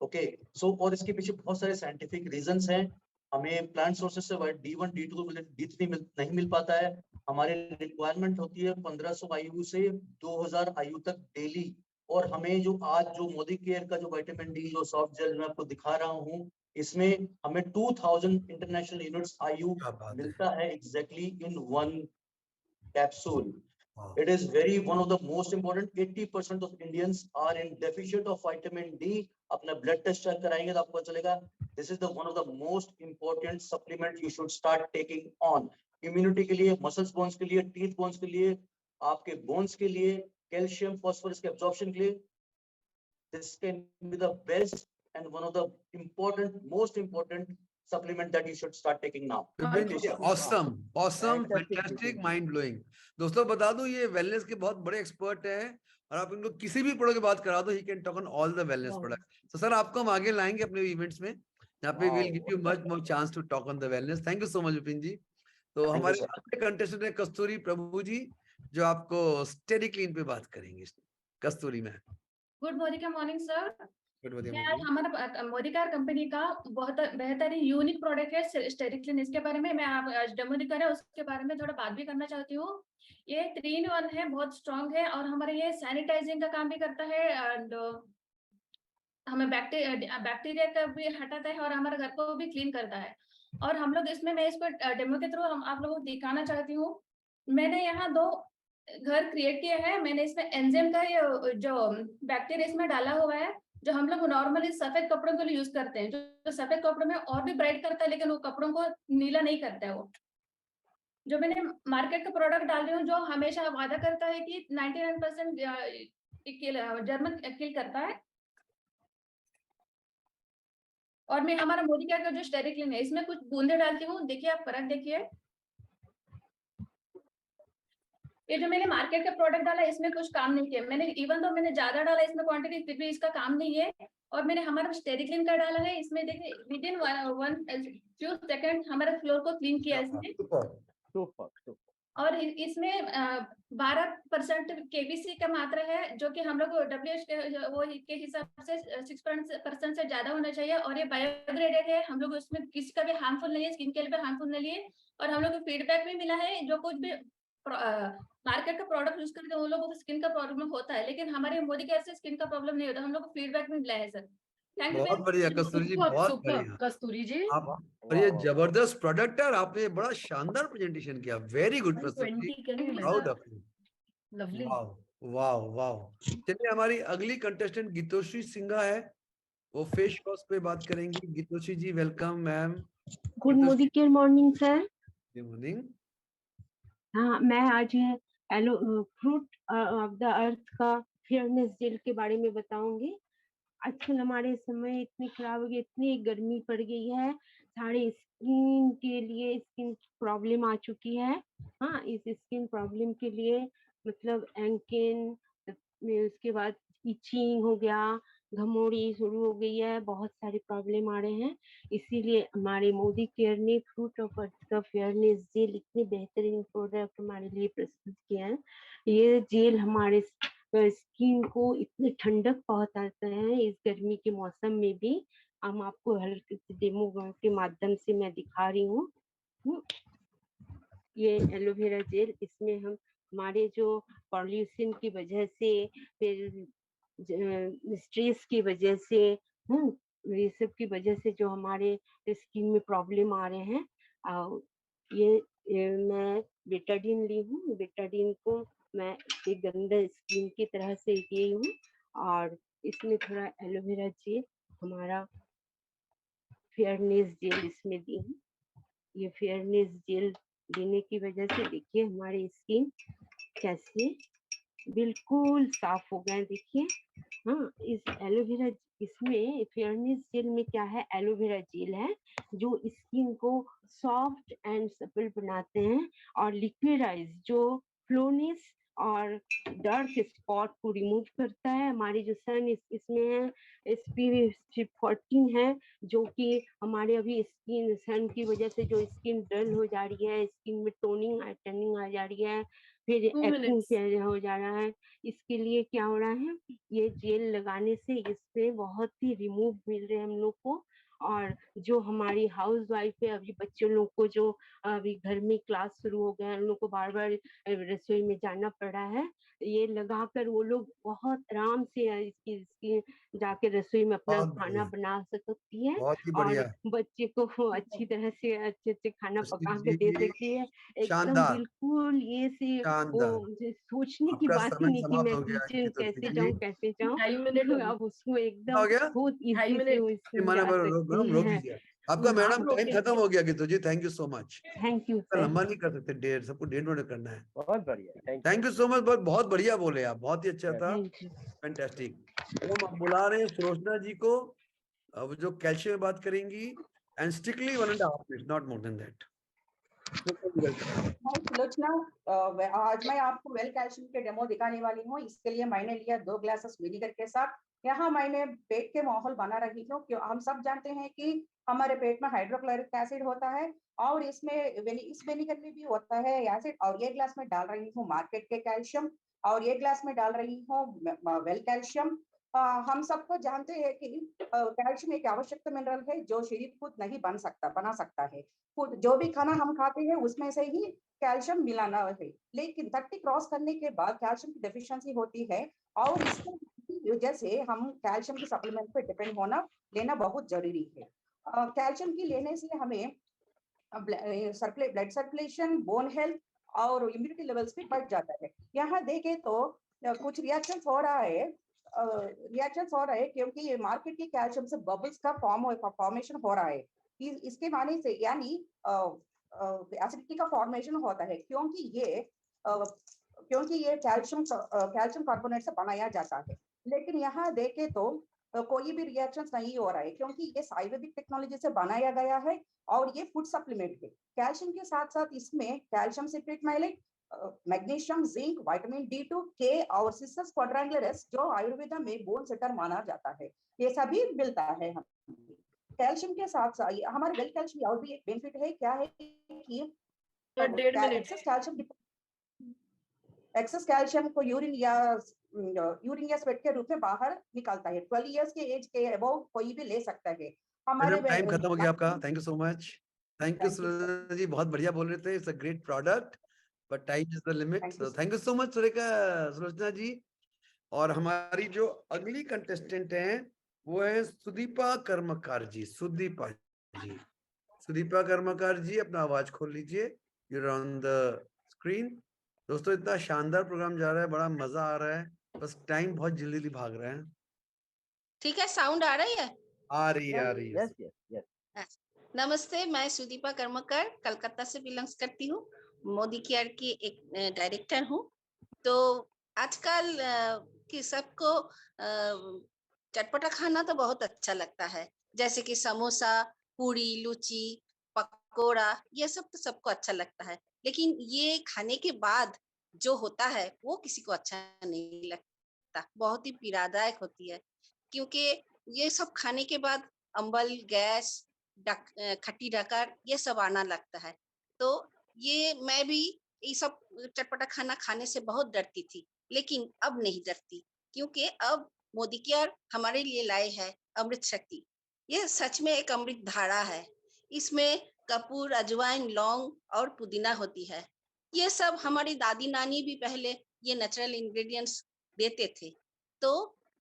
Okay, so और इसके पीछे बहुत सारे साइंटिफिक रीजंस हैं। हमें प्लांट सोर्सेज से D1 D2 D3 नहीं मिल पाता है। हमारी रिक्वायरमेंट होती है 1500 IU से 2000 IU तक डेली, और हमें जो आज जो मोदी केयर का जो विटामिन डी जो सॉफ्ट जेल मैं आपको दिखा रहा हूँ, इसमें हमें 2000 इंटरनेशनल यूनिट्स IU मिलता है exactly in one capsule. It is one of the most important. 80% of Indians are in deficit of vitamin D. अपना blood test check कराएंगे तो आपको पता चलेगा। This is one of the most important supplement you should start taking on. Immunity के लिए, muscles bones के लिए, teeth bones के लिए, आपके bones के लिए, calcium, phosphorus के absorption के लिए, this can be the best and one of the most important supplement that you should start taking now. Awesome, fantastic, mind blowing. दोस्तों बता दूं, ये वेलनेस के बहुत बड़े एक्सपर्ट हैं, और आप इनको किसी भी प्रोडक्ट की बात करा दो, he can talk on all the wellness product. तो सर आपको हम आगे लाएंगे अपने इवेंट्स में, यहाँ पे will give you much more chance to talk on the wellness. Thank you so much Vipin ji. तो हमारे अगले कंटेस्टेंट है कस्तूरी प्रभु जी, जो आपको स्टेडी क्लीन पे बात करेंगे। कस्तूरी में गुड मॉर्निंग सर। हमारा मोदी केयर कंपनी का बहुत बेहतरीन यूनिक प्रोडक्ट है स्टेरिक्लिन। इसके बारे में मैं आज डेमो दिखा रहा हूँ, उसके बारे में थोड़ा बात भी करना चाहती हूँ। ये 3-in-1 है, बहुत स्ट्रॉन्ग है, और हमारे ये सैनिटाइजिंग का काम भी करता है, एंड हमें बैक्टीरिया का भी हटाता है, और हमारे घर को भी क्लीन करता है। और हम लोग इसमें, मैं इसको डेमो के थ्रू आप लोगों को दिखाना चाहती हूँ। मैंने यहाँ 2 घर क्रिएट किए हैं। मैंने इसमें एंजाइम का जो बैक्टीरिया इसमें डाला हुआ है, जो हम लोग नॉर्मली सफेद कपड़ों के लिए यूज करते हैं, जो सफेद कपड़ों में और भी ब्राइट करता है, लेकिन वो कपड़ों को नीला नहीं करता है। वो जो मैंने मार्केट का प्रोडक्ट डाल रही हूँ, जो हमेशा वादा करता है कि 99% जर्मन किल करता है। और मैं हमारा मोदी केयर का जो स्टेरिक्लिन है, इसमें कुछ बूंदे डालती हूँ। देखिए, आप फर्क देखिए। ये जो मैंने मार्केट का प्रोडक्ट डाला, इसमें कुछ काम नहीं किया मैंने, इवन तो मैंने ज्यादा डाला इसमें क्वांटिटी, फिर भी इसका काम नहीं है। और मैंने हमारा स्टेरिक्लिन का डाला है, इसमें देखिए विदिन 1 सेकंड हमारे फ्लोर को क्लीन किया इसने। और इसमें 12% KBC का मात्रा है, जो कि हम लोग WHO के हिसाब से 6% से ज्यादा होना चाहिए। और ये बायोग्रेडेड है, हम लोग उसमें किसी का भी हार्मफुल नहीं है, स्किन के लिए भी हार्मफुल नहीं है। और हम लोग को फीडबैक भी मिला है, जो कुछ भी मार्केट का प्रोडक्ट यूज करते हैं उन लोगों को स्किन का प्रॉब्लम होता है, लेकिन हमारे मोदी केयर से स्किन का प्रॉब्लम नहीं होता। हम लोग को फीडबैक भी मिला है सर। Thank you. बहुत बढ़िया कस्तूरी जी, बहुत बढ़िया कस्तूरी जी, आप, और ये जबरदस्त प्रोडक्ट है, और आपने बड़ा शानदार प्रेजेंटेशन किया। Very good Kasturi ji, proud of you. Lovely, वाह वाह। चलिए हमारी अगली कंटेस्टेंट गीतोश्री सिंघा है, वो फेस वॉश पे बात करेंगी। Geetoshri ji, welcome ma'am. Good Modi care morning sir. Good morning. हाँ, मैं आज फ्रूट ऑफ द अर्थ का फेयरनेस जेल के बारे में बताऊंगी। आजकल हमारे समय इतनी खराब हो गई, इतनी गर्मी पड़ गई है, सारे स्किन के लिए स्किन प्रॉब्लम आ चुकी है। हाँ, इस स्किन प्रॉब्लम के लिए मतलब एंकिन, उसके बाद इचिंग हो गया, घमोड़ी शुरू हो गई है, बहुत सारे प्रॉब्लम आ रहे हैं। इसीलिए हमारे मोदी केयर ने फ्रूट ऑफ अर्थ का फेयरनेस जेल इतने बेहतरीन प्रोडक्ट हमारे लिए प्रस्तुत किया है। ये जेल हमारे स्किन को इतनी ठंडक पहुंचाता है इस गर्मी के मौसम में भी। हम आपको हल्के से डेमो के माध्यम से मैं दिखा रही हूँ। ये एलोवेरा जेल, इसमें हम हमारे जो पॉल्यूशन की वजह से, फिर स्ट्रेस की वजह से, ये सब की वजह से जो हमारे स्किन में प्रॉब्लम आ रहे हैं, ये मैं बेटाडीन ली हूँ। बेटाडीन को मैं एक गंदा स्किन की तरह से ली हूँ, और इसमें थोड़ा एलोवेरा जेल, हमारा फेयरनेस जेल इसमें दी हूँ। ये फेयरनेस जेल देने की वजह से देखिए हमारी स्किन कैसे बिल्कुल साफ हो गए, देखिए। हाँ, इस एलोवेरा, इसमें फेयरनेस जेल में क्या है, एलोवेरा जेल है जो स्किन को सॉफ्ट एंड सपल बनाते हैं, और लिक्विडाइज जो फ्लोनेस और डार्क स्पॉट को रिमूव करता है। हमारी जो सन इसमें है SPF 14 है, जो कि हमारे अभी स्किन सन की वजह से जो स्किन डल हो जा रही है, स्किन में टनिंग आ जा रही है, फिर एक्ने हो जा रहा है, इसके लिए क्या हो रहा है, ये जेल लगाने से इससे बहुत ही रिमूव मिल रहे हैं हम लोग को। और जो हमारी हाउस वाइफ है, अभी बच्चों लोग को जो अभी घर में क्लास शुरू हो गए हैं, उन लोग को बार बार रसोई में जाना पड़ रहा है, ये लगाकर वो लोग बहुत आराम से इसकी जाके रसोई में अपना खाना बना सकती है, बहुत ही और बढ़िया। बच्चे को अच्छी तरह से अच्छे खाना पका के दे सकती है। एकदम शानदार, बिल्कुल ये से वो शानदार। सोचने की आपका बात ही समय नहीं कि समाप्त मैं हो गया किचन गीता कैसे जी। जाऊं कैसे जाऊं। 2.5 मिनट हो गए। अब उसको कितना एकदम हो गया? बहुत 2.5 इजी से वो मिनट। इसमें माना जा रोक सकती रोक है। दीजिए। आपका आप मैडम टाइम रोके। खत्म हो गया Geeta ji, thank you so much. Thank you sir. लंबा नहीं कर सकते, डेढ़ सबको 1.5 मिनट करना है। बहुत बढ़िया, थैंक यू सो मच, बहुत बढ़िया बोले आप, बहुत ही अच्छा था, थैंक यू। फैंटास्टिक। तो हम बुला रहे हैं सुलोचना जी को, अब जो कैल्शियम में बात करेंगी, and strictly 1.5 minute, not more than that. Hi Sulochana, आज मैं आपको वेल कैल्शियम के डेमो दिखाने वाली हूँ। इसके लिए मैंने लिया 2 ग्लासेस विनेगर के साथ। यहाँ मैंने पेट के माहौल बना रही हूँ, क्यों हम सब जानते हैं कि हमारे पेट में हाइड्रोक्लोरिक एसिड होता है, और इसमें इस विनेगर में भी होता है एसिड। और ये ग्लास में डाल रही हूँ मार्केट के कैल्शियम, और ये ग्लास में डाल रही हूँ वेल कैल्शियम। हम सबको जानते हैं कि कैल्शियम एक आवश्यक मिनरल है जो शरीर खुद नहीं बना सकता है। फूड जो भी खाना हम खाते हैं उसमें से ही कैल्शियम मिलाना है, लेकिन 30 क्रॉस करने के बाद कैल्शियम की डेफिशिएंसी होती है, और इसकी वजह से हम कैल्शियम की सप्लीमेंट पे डिपेंड लेना बहुत जरूरी है। कैल्शियम की लेने से हमें ब्लड सर्कुलेशन, बोन हेल्थ और इम्यूनिटी लेवल्स भी बढ़ जाता है। यहाँ देखें तो कुछ रिएक्शन हो रहा है, क्योंकि मार्केट की कैल्शियम से बबल्स का फॉर्मेशन हो रहा है। इसके माने से यानी एसिडिटी का फॉर्मेशन होता है, क्योंकि ये कैल्शियम कार्बोनेट से बनाया जाता है। लेकिन यहाँ देखें तो कोई भी रिएक्शन नहीं हो रहा है, क्योंकि ये आयुर्वेदिक टेक्नोलॉजी से बनाया गया है, और ये फूड सप्लीमेंट है। कैल्शियम के साथ साथ इसमें calcium citrate malate, magnesium, zinc, vitamin D2, K और सिस्टस क्वाड्रेंगुलरिस जो आयुर्वेदा में बोन सेटर माना जाता है, ये सभी मिलता है हमें। कैल्शियम के साथ साथ हमारे वेल कैल्शियम और भी एक बेनिफिट है, क्या है कि 1.5 मिनट। एक्सेस कैल्शियम को यूरिन या स्वेट के रूप में बाहर निकालता है। 12 इयर्स के एज के अबव कोई भी ले सकता है। हमारे टाइम खत्म हो गया आपका, thank you so much. Thank you Sulochana ji, बहुत बढ़िया बोल रहे थे, it's a great product, but time is the limit. So thank you so much Sulochana ji. और हमारी जो अगली कंटेस्टेंट हैं वो है सुदीपा कर्मकार जी। सुदीपा कर्मकार जी, अपना आवाज खोल लीजिए, you are on the screen. दोस्तों, इतना शानदार प्रोग्राम जा रहा है, बड़ा मजा आ रहा है, बस टाइम बहुत जल्दी भाग रहा है। ठीक है, साउंड आ रही है? आ रही है। यस। नमस्ते, मैं सुदीपा कर्मकर कलकत्ता से बिलोंग्स करती हूँ। मोदी केयर की एक डायरेक्टर हूँ। तो आजकल कि सबको चटपटा खाना तो बहुत अच्छा लगता है, जैसे कि समोसा, पूरी, लूची, पकोड़ा, ये सब तो सबको अच्छा लगता है। लेकिन ये खाने के बाद जो होता है वो किसी को अच्छा नहीं लगता, बहुत ही पीड़ादायक होती है, क्योंकि ये सब खाने के बाद अम्बल, गैस, खट्टी डकार ये सब आना लगता है। तो ये मैं भी ये सब चटपटा खाना खाने से बहुत डरती थी, लेकिन अब नहीं डरती, क्योंकि अब मोदी केयर हमारे लिए लाए है अमृत शक्ति। ये सच में एक अमृत धारा है। इसमें कपूर, अजवाइन, लौंग और पुदीना होती है। ये सब हमारी दादी नानी भी पहले ये नेचुरल इंग्रेडिएंट्स देते थे। तो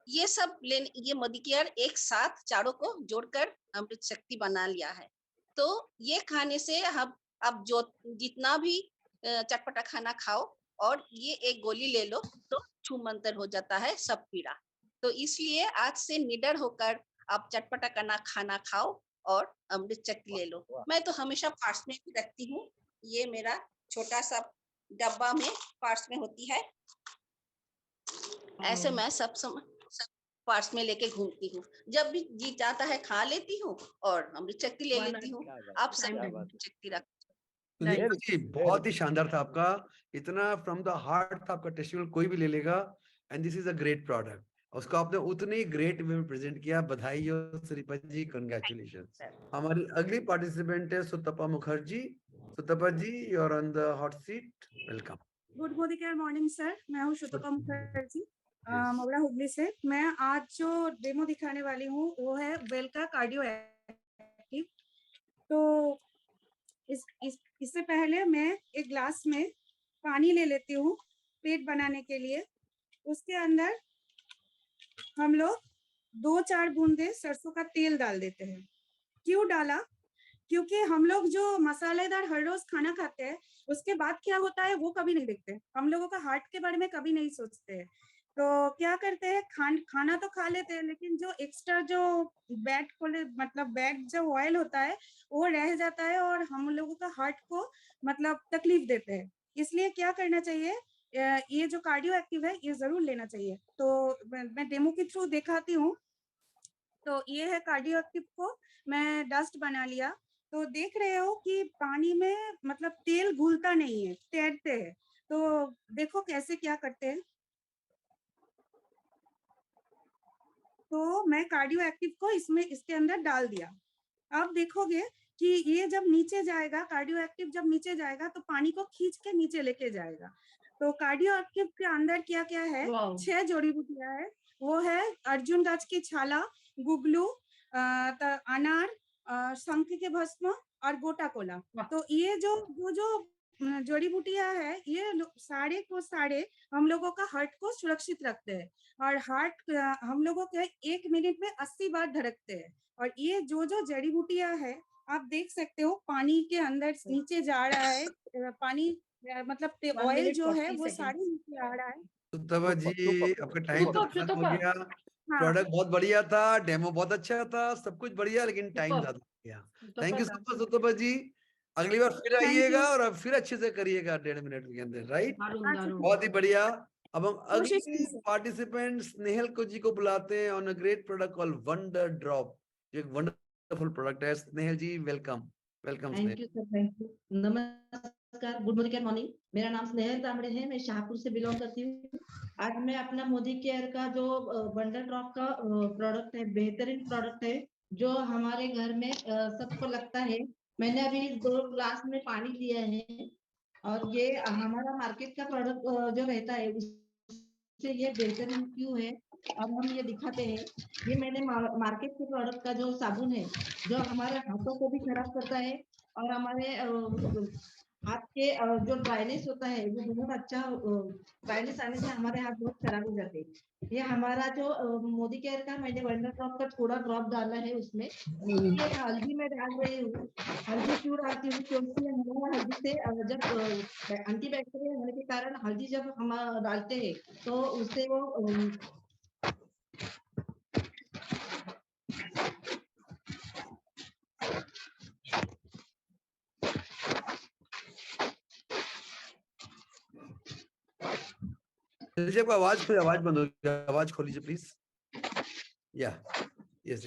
ये सब ये मोदी केयर एक साथ चारों को जोड़कर अमृत शक्ति बना लिया है। तो ये खाने से हम अब जो जितना भी चटपटा खाना खाओ और ये एक गोली ले लो तो छूमंतर हो जाता है सब पीड़ा। तो इसलिए आज से निडर होकर आप चटपटा खाना खाओ और अमृत शक्ति ले लो। मैं तो हमेशा पार्स में भी रखती हूँ। ये मेरा छोटा सा डब्बा में पार्स में होती है। ऐसे मैं सब पार्स में लेके घूमती हूँ। जब भी जी चाहता है खा लेती हूँ और अमृत शक्ति ले लेती हूँ। आप सब अमृत शक्ति रख। सुदीप जी बहुत ही शानदार था आपका, इतना फ्रॉम द हार्ट था आपका टेस्टिमोनियल, कोई भी ले लेगा। And this is a great product, उसको आपने उतने ही ग्रेट वे में प्रेजेंट किया। बधाई हो श्रीपत जी, कंग्रेचुलेशंस। हमारी अगली पार्टिसिपेंट है Sutapa Mukherjee. Sutapa ji, you are on the hot seat, welcome. Good Modi care morning sir, मैं हूँ सुतपा मुखर्जी, मोगरा हुगली से। मैं आज जो डेमो दिखाने वाली हूँ वो है वेल्का कार्डियो एक्टिव। तो इससे पहले मैं एक ग्लास में पानी ले लेती हूँ पेट बनाने के लिए। उसके अंदर हम लोग 2-4 बूंदे सरसों का तेल डाल देते हैं। क्यों डाला? क्योंकि हम लोग जो मसालेदार हर रोज खाना खाते हैं उसके बाद क्या होता है वो कभी नहीं देखते। हम लोगों का हार्ट के बारे में कभी नहीं सोचते हैं। तो क्या करते हैं, खाना तो खा लेते हैं, लेकिन जो एक्स्ट्रा जो बैड जो ऑयल होता है वो रह जाता है और हम लोगों का हार्ट को मतलब तकलीफ देते हैं। इसलिए क्या करना चाहिए, ये जो कार्डियो एक्टिव है ये जरूर लेना चाहिए। तो मैं डेमो के थ्रू दिखाती हूँ। तो ये है कार्डियो एक्टिव को मैं डस्ट बना लिया। तो देख रहे हो कि पानी में मतलब तेल घुलता नहीं है, तैरते हैं। तो देखो कैसे क्या करते हैं। तो मैं कार्डियो एक्टिव को इसके अंदर डाल दिया। अब देखोगे कि ये जब नीचे जाएगा, कार्डियो एक्टिव जब नीचे जाएगा तो पानी को खींच के नीचे लेके जाएगा। तो कार्डियो एक्टिव के अंदर क्या क्या है, 6 जड़ी बूटियां है। वो है अर्जुन गाछ की छाला, गुगलू, अनार, शंख के भस्म और गोटा कोला। तो ये जो जड़ी बूटियां है ये सारे को सारे हम लोगों का हार्ट को सुरक्षित रखते हैं। और हार्ट हम लोगों के 1 मिनट में 80 बार धड़कते हैं। और ये जो जड़ी बूटियां है आप देख सकते हो पानी के अंदर नीचे जा रहा है। पानी मतलब ऑयल जो है वो सारे नीचे आ रहा है। सुतपा जी आपका टाइम तो खत्म हो गया। प्रोडक्ट बहुत बढ़िया था, डेमो बहुत अच्छा था, सब कुछ बढ़िया, लेकिन टाइम ज्यादा हो गया। Thank you so much Sutapa ji. अगली बार फिर आइएगा और फिर अच्छे से करिएगा 1.5 मिनट के अंदर, राइट? बहुत ही बढ़िया। अब हम अगली पार्टिसिपेंट स्नेहल को जी को बुलाते हैं on a great product called wonder drop. एक वंडरफुल प्रोडक्ट है। Snehal ji welcome. Welcome thank you sir, thank you. नमस्कार, गुड मॉर्निंग। मेरा नाम स्नेहल तांबड़े है, मैं शाहपुर से बिलोंग करती हूँ। आज मैं अपना मोदी केयर का जो वंडर ड्रॉप का प्रोडक्ट है, बेहतरीन प्रोडक्ट है जो हमारे घर में सबको लगता है। मैंने अभी 2 ग्लास में पानी लिया है और ये हमारा मार्केट का प्रोडक्ट जो रहता है उससे ये बेहतरीन क्यों है अब हम ये दिखाते हैं। ये मैंने मार्केट के प्रोडक्ट का जो साबुन है जो हमारे हाथों को भी खराब करता है और हमारे हाथ के जो ड्राइनेस होता है वो बहुत अच्छा, ड्राइनेस आने से हमारे हाथ बहुत खराब हो जाते हैं। ये हमारा जो मोदी केयर का मैंने वंडर ड्रॉप का थोड़ा ड्रॉप डाला है उसमें। ये हल्दी में डाल रही हूँ। हल्दी क्यों डालती हूँ, क्योंकि हमारा हल्दी से जब एंटीबैक्टीरियल होने के कारण हल्दी जब हम डालते हैं तो उससे वो जी आपका आवाज बंद हो गया, आवाज खोल लीजिए प्लीज। या यस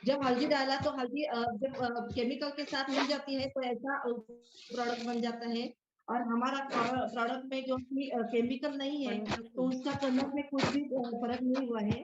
जब हल्दी डाला तो हल्दी जब केमिकल के साथ मिल जाती है तो ऐसा प्रोडक्ट बन जाता है। और हमारा प्रोडक्ट में जो कि केमिकल नहीं है तो उसका कलर में कुछ भी फर्क नहीं हुआ है।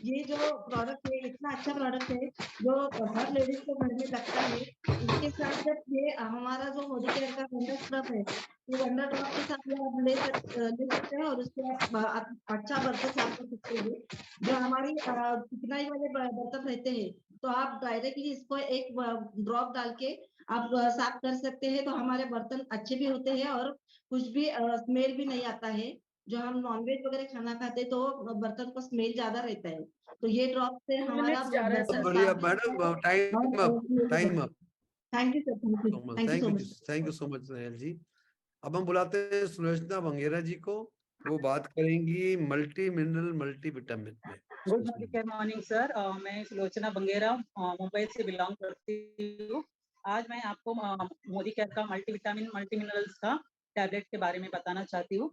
ये जो प्रोडक्ट है इतना अच्छा प्रोडक्ट है जो हर लेडीज को घर में लगता है। इसके साथ जब ये हमारा जो मोदी केयर का वंडर स्क्रब है तो वंडर ड्रॉप के साथ ये आप ले सकते हैं और उससे आप अच्छा बर्तन साफ कर सकते हैं। जो हमारी चिकनाई वाले बर्तन रहते हैं तो आप डायरेक्टली इसको एक ड्रॉप डाल के आप साफ कर सकते हैं तो हमारे बर्तन अच्छे भी होते हैं और कुछ भी स्मेल भी नहीं आता है। जो हम नॉनवेज वगैरह खाना खाते हैं तो बर्तन का स्मेल ज्यादा रहता है तो ये ड्रॉप से हमारा बर्तन बढ़िया madam, time up. Thank you sir, thank you so much Nayal ji. अब हम बुलाते हैं सुलोचना बंगेरा जी को, वो बात करेंगी मल्टी मिनरल मल्टी विटामिन में। गुड मॉर्निंग सर, मैं सुलोचना बंगेरा मुंबई से बिलोंग करती हूँ। आज मैं आपको मोदी केयर का मल्टी विटामिन मल्टी मिनरल्स का टैबलेट के बारे में बताना चाहती हूँ।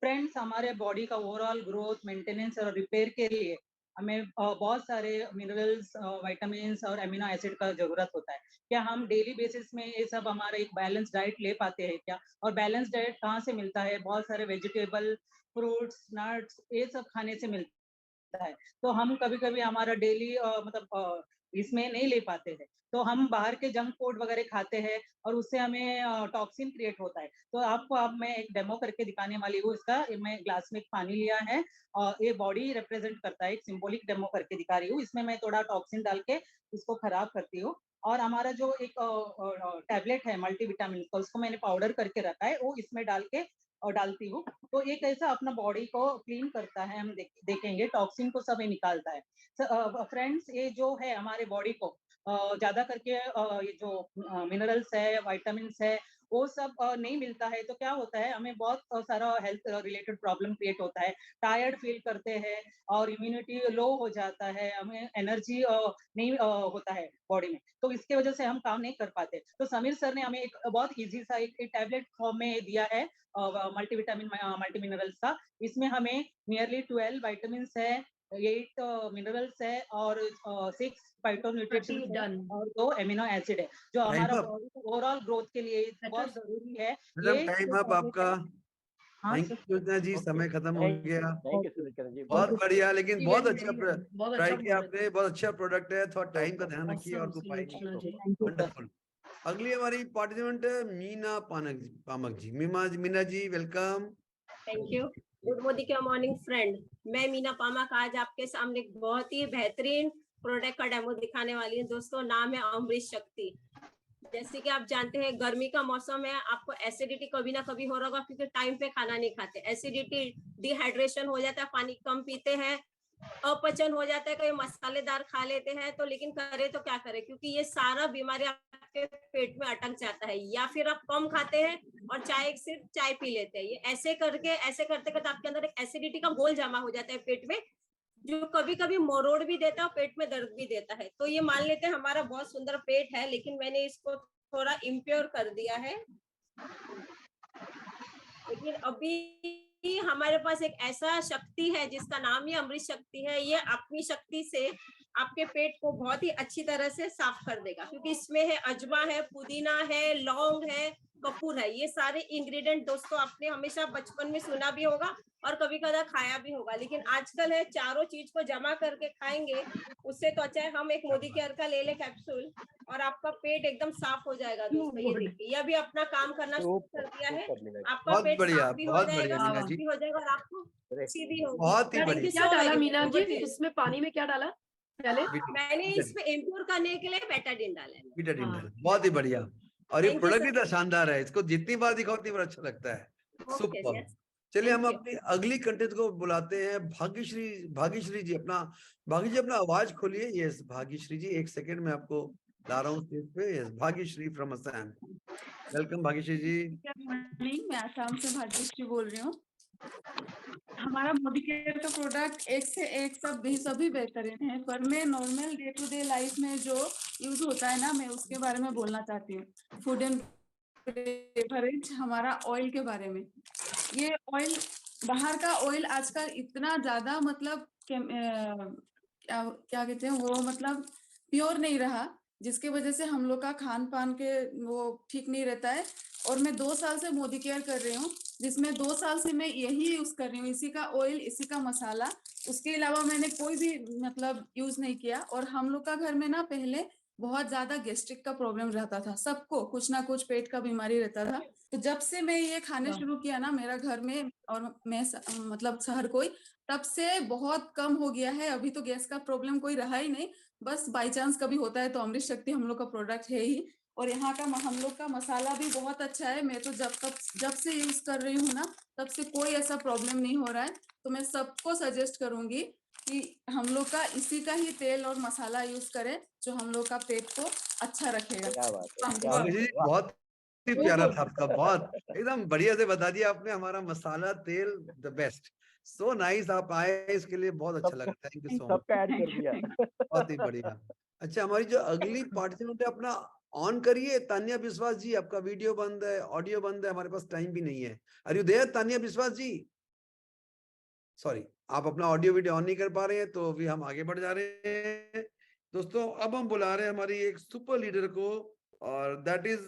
फ्रेंड्स, हमारे बॉडी का ओवरऑल ग्रोथ, मेंटेनेंस और रिपेयर के लिए हमें बहुत सारे मिनरल्स, विटामिन्स और अमीनो एसिड का जरूरत होता है। क्या हम डेली बेसिस में ये सब हमारा एक बैलेंस डाइट ले पाते हैं क्या? और बैलेंस डाइट कहाँ से मिलता है? बहुत सारे वेजिटेबल, फ्रूट्स, नट्स, ये सब खाने से मिलता है। तो हम कभी कभी हमारा डेली मतलब इसमें नहीं ले पाते हैं तो हम बाहर के जंक फूड वगैरह खाते हैं और उससे हमें टॉक्सिन क्रिएट होता है। तो आपको अब मैं एक डेमो करके दिखाने वाली हूँ। इसका मैं ग्लास में पानी लिया है और ये बॉडी रिप्रेजेंट करता है। एक सिंबॉलिक डेमो करके दिखा रही हूँ। इसमें मैं थोड़ा टॉक्सिन डाल के इसको खराब करती हूँ और हमारा जो एक टैबलेट है मल्टीविटामिन का, उसको मैंने पाउडर करके रखा है, वो इसमें डाल के और डालती हूँ तो ये कैसा अपना बॉडी को क्लीन करता है। हम देखेंगे टॉक्सिन को सब ये निकालता है। फ्रेंड्स, ये जो है हमारे बॉडी को ज्यादा करके ये जो मिनरल्स है, विटामिन्स है, वो सब नहीं मिलता है तो क्या होता है, हमें बहुत सारा हेल्थ रिलेटेड प्रॉब्लम क्रिएट होता है। टायर्ड फील करते हैं और इम्यूनिटी लो हो जाता है, हमें एनर्जी नहीं होता है बॉडी में, तो इसके वजह से हम काम नहीं कर पाते। तो समीर सर ने हमें एक बहुत इजी सा एक टैबलेट फॉर्म में दिया है मल्टीविटामिन मल्टी मिनरल्स का। इसमें हमें नियरली 12 विटामिन्स है, 8 मिनरल्स है और 6 फाइटोन्यूट्रिएंट्स है और 2 अमीनो एसिड है जो हमारा बॉडी को ओवरऑल ग्रोथ के लिए बहुत जरूरी है। मैडम टाइम अप आपका। थैंक यू सुलोचना जी, समय खत्म हो गया। बहुत बढ़िया, लेकिन बहुत अच्छा ट्राई किया आपने, बहुत अच्छा प्रोडक्ट है। थोड़ा टाइम का ध्यान रखिए और को पाएंगे तो वंडरफुल। अगली हमारी पार्टिसिपेंट है Meena Pamak ji. Meena ji welcome. Thank you. Good Modi care morning friend, मैं मीना पामक आज आपके सामने एक बहुत ही बेहतरीन प्रोडक्ट का डेमो दिखाने वाली हूँ। दोस्तों, नाम है अमृत शक्ति। जैसे कि आप जानते हैं गर्मी का मौसम है, आपको एसिडिटी कभी ना कभी हो रहा होगा क्योंकि टाइम पे खाना नहीं खाते। एसिडिटी, डिहाइड्रेशन हो जाता है, पानी कम पीते हैं, अपचन हो जाता है, कई मसालेदार खा लेते हैं तो लेकिन करे तो क्या करें, क्योंकि ये सारा बीमारी आपके पेट में अटक जाता है। या फिर आप कम खाते हैं और सिर्फ चाय पी लेते हैं। ये ऐसे करते करते आपके अंदर एक एसिडिटी का घोल जमा हो जाता है पेट में, जो कभी कभी मरोड़ भी देता है और पेट में दर्द भी देता है। तो ये मान लेते हैं हमारा बहुत सुंदर पेट है, लेकिन मैंने इसको थोड़ा इम्प्योर कर दिया है। लेकिन अभी हमारे पास एक ऐसा शक्ति है जिसका नाम ही अमृत शक्ति है। ये अपनी शक्ति से आपके पेट को बहुत ही अच्छी तरह से साफ कर देगा, क्योंकि इसमें है अजमा है, पुदीना है, लौंग है, कपूर है। ये सारे इंग्रेडिएंट दोस्तों आपने हमेशा बचपन में सुना भी होगा और कभी कदा खाया भी होगा, लेकिन आजकल है चारों चीज को जमा करके खाएंगे उससे तो अच्छा है हम एक मोदी केयर का ले ले कैप्सूल और आपका पेट एकदम साफ हो जाएगा। दोस्तों ये देखिए, ये अभी अपना काम करना शुरू कर दिया है। आपका बहुत पेट बढ़िया, साफ भी हो बहुत जाएगा, बढ़िया मीना साफ जी। भी हो जाएगा और आपको सीधी होगी। बहुत ही बढ़िया। क्या डाला मीना जी इसमें? पानी में क्या डाला पहले? मैंने इसमें इम्प्योर करने के लिए बेटाडीन डाला है। बेटाडीन डाला, बहुत ही बढ़िया। और ये प्रोडक्ट भी तो शानदार है, इसको जितनी बार दिखाओ उतनी बार अच्छा लगता है। सुपर। चलिए हम अपनी अगली कंटेंट को बुलाते हैं भाग्यश्री जी। अपना आवाज खोलिए। यस भाग्यश्री जी, एक सेकंड में आपको ला रहा हूँ स्टेज पे। Yes Bhagyashree from Assam, welcome Bhagyashree ji. मैं आसाम से भाग्यश्री बोल रही हूँ। हमारा मोदी केयर का प्रोडक्ट एक से एक सभी बेहतरीन है, पर मैं normal day to day life में जो यूज होता है ना, मैं उसके बारे में बोलना चाहती हूँ। फूड एंड लेवरेज हमारा ऑयल के बारे में। ये ऑयल, बाहर का ऑयल आजकल इतना ज्यादा मतलब क्या कहते हैं वो, मतलब प्योर नहीं रहा, जिसके वजह से हम लोग का खान पान के वो ठीक नहीं रहता है। और मैं 2 साल से मोदी केयर कर रही हूँ, जिसमें 2 साल से मैं यही यूज कर रही हूँ, इसी का ऑयल, इसी का मसाला। उसके अलावा मैंने कोई भी मतलब यूज नहीं किया। और हम लोग का घर में ना पहले बहुत ज्यादा गैस्ट्रिक का प्रॉब्लम रहता था, सबको कुछ ना कुछ पेट का बीमारी रहता था। तो जब से मैं ये खाने शुरू किया ना मेरा घर में, और मैं मतलब हर कोई, तब से बहुत कम हो गया है। अभी तो गैस का प्रॉब्लम कोई रहा ही नहीं, बस बाई चांस कभी होता है तो अमृत शक्ति हम लोग का प्रोडक्ट है ही। और यहाँ का हम लोग का मसाला भी बहुत अच्छा है। मैं तो जब से यूज कर रही हूँ ना, तब से कोई ऐसा प्रॉब्लम नहीं हो रहा है। तो मैं सबको सजेस्ट करूंगी कि हम लोग का इसी का ही तेल और मसाला यूज करें, जो हम लोग का पेट को अच्छा रखेगा। अमृत जी बहुत ही प्यारा था आपका, बहुत एकदम बढ़िया से बता दिया आपने। हमारा मसाला तेल द बेस्ट। सो नाइस, आप आए इसके लिए बहुत अच्छा लगा। Thank you so much, add कर दिया। बहुत ही बढ़िया। अच्छा, हमारी जो अगली पार्टिसिपेंट है, अपना ऑन करिए। तान्या विश्वास जी, आपका वीडियो बंद है, ऑडियो बंद है, हमारे पास टाइम भी नहीं है। आर यू देयर तान्या विश्वास जी? सॉरी, आप अपना ऑडियो वीडियो ऑन नहीं कर पा रहे हैं, तो अभी हम आगे बढ़ जा रहे हैं। दोस्तों, अब हम बुला रहे हैं हमारी एक सुपर लीडर को, और दैट इज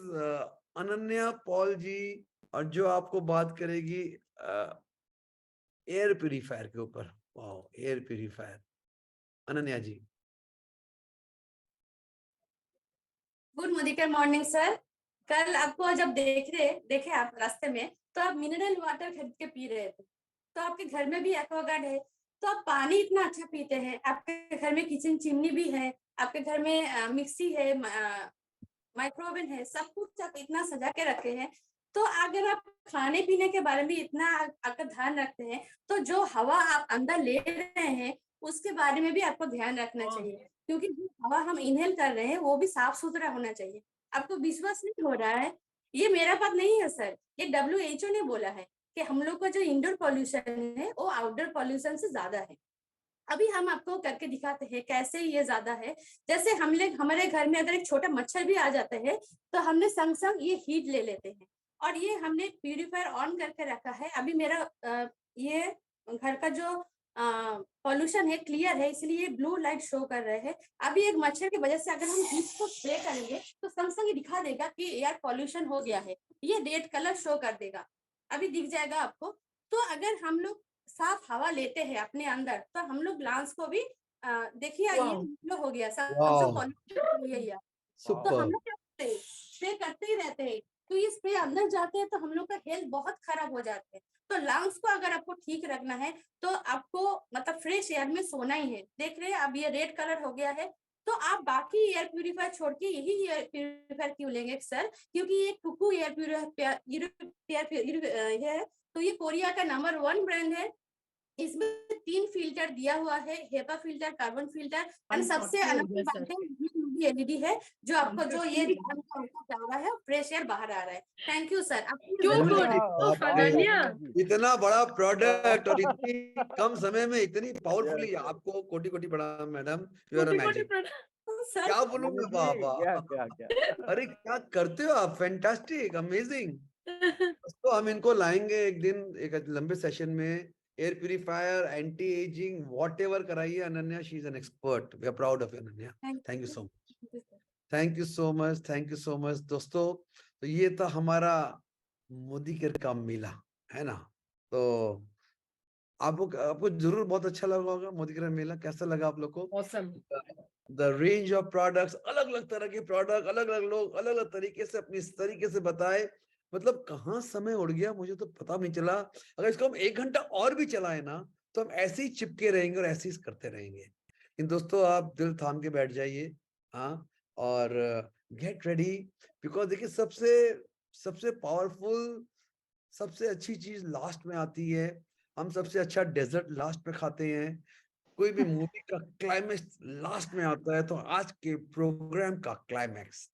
अनन्या पॉल जी, और जो आपको बात करेगी एयर प्यूरीफायर के ऊपर। Wow, air purifier. Ananya ji. Good Modicare morning sir. कल आपको जब देखे आप रास्ते में, तो आप मिनरल वाटर खरीद के पी रहे थे। तो आपके घर में भी एक्वागार्ड है, तो आप पानी इतना अच्छा पीते हैं। आपके घर में किचन चिमनी भी है, आपके घर में मिक्सी है, माइक्रोवेव है, सब कुछ आप इतना सजा के रखे हैं। तो अगर आप खाने पीने के बारे में इतना आपका ध्यान रखते हैं, तो जो हवा आप अंदर ले रहे हैं उसके बारे में भी आपको ध्यान रखना चाहिए, क्योंकि जो हवा हम इनहेल कर रहे हैं वो भी साफ सुथरा होना चाहिए। आपको विश्वास नहीं हो रहा है? ये मेरा बात नहीं है सर, ये WHO ने बोला है कि हम लोग का जो इंडोर पॉल्यूशन है वो आउटडोर पॉल्यूशन से ज्यादा है। अभी हम आपको करके दिखाते हैं कैसे ये ज्यादा है। जैसे हमारे घर में अगर एक छोटा मच्छर भी आ जाता है, तो हमने संग संग ये हीट ले लेते हैं, और ये हमने प्यूरीफायर ऑन करके रखा है। अभी मेरा ये घर का जो पॉल्यूशन है क्लियर है, इसलिए ब्लू लाइट शो कर रहे हैं। अभी एक मच्छर की वजह से अगर हम हीट को स्प्रे करेंगे, तो संग संग ये दिखा देगा कि एयर पॉल्यूशन हो गया है, ये रेड कलर शो कर देगा, अभी दिख जाएगा आपको। तो अगर हम लोग साफ हवा लेते हैं अपने अंदर, तो हम लोग ग्लास को भी देखिए ये हो गया, सब पॉल्यूशन हो गया। तो हम लोग क्या करते हैं, स्प्रे करते ही रहते हैं, तो ये स्प्रे अंदर जाते हैं तो हम लोग का हेल्थ बहुत खराब हो जाते हैं। तो लंग्स को अगर आपको ठीक रखना है, तो आपको मतलब फ्रेश एयर में सोना ही है। देख रहे हैं अब ये रेड कलर हो गया है, तो आप बाकी एयर प्यूरीफायर छोड़ के यही एयर प्यूरीफायर क्यों लेंगे सर? क्योंकि ये कुकू एयर प्यूरीफायर है, तो ये कोरिया का नंबर 1 ब्रांड है। इसमें 3 फिल्टर दिया हुआ है, हेपा फिल्टर, कार्बन फिल्टर, और सबसे अलग बात है एलईडी है, जो आपको जो ये जा रहा है, फ्रेश एयर बाहर आ रहा है। Thank you sir. इतना बड़ा प्रोडक्ट और इतनी कम समय में इतनी पावरफुली, आपको कोटि कोटि प्रणाम madam, you are a magic. क्या बोलूं मैं, बाबा अरे क्या करते हो आप, फैंटास्टिक, अमेजिंग। तो हम इनको लाएंगे एक दिन, एक लंबे सेशन में। Air purifier, anti ageing, whatever कराइए Ananya, she is an expert. We are proud of Ananya. Thank you so much, thank you so much, thank you so much. दोस्तों, तो ये था हमारा मोदी केयर का मेला, है ना। तो आपको जरूर बहुत अच्छा लगा होगा मोदी केयर मेला। कैसा लगा आप लोग को? Awesome. The range of products, अलग अलग तरह के प्रोडक्ट, अलग अलग लोग अलग अलग तरीके से अपनी तरीके से बताए। मतलब कहाँ समय उड़ गया मुझे तो पता नहीं चला। अगर इसको हम 1 घंटा और भी चलाए ना, तो हम ऐसे ही चिपके रहेंगे और ऐसे ही करते रहेंगे। लेकिन दोस्तों, आप दिल थाम के बैठ जाइए, हाँ, और गेट रेडी, बिकॉज देखिए सबसे पावरफुल, सबसे अच्छी चीज लास्ट में आती है। हम सबसे अच्छा डेजर्ट लास्ट में खाते हैं। कोई भी मूवी का क्लाइमैक्स लास्ट में आता है, तो आज के प्रोग्राम का climax,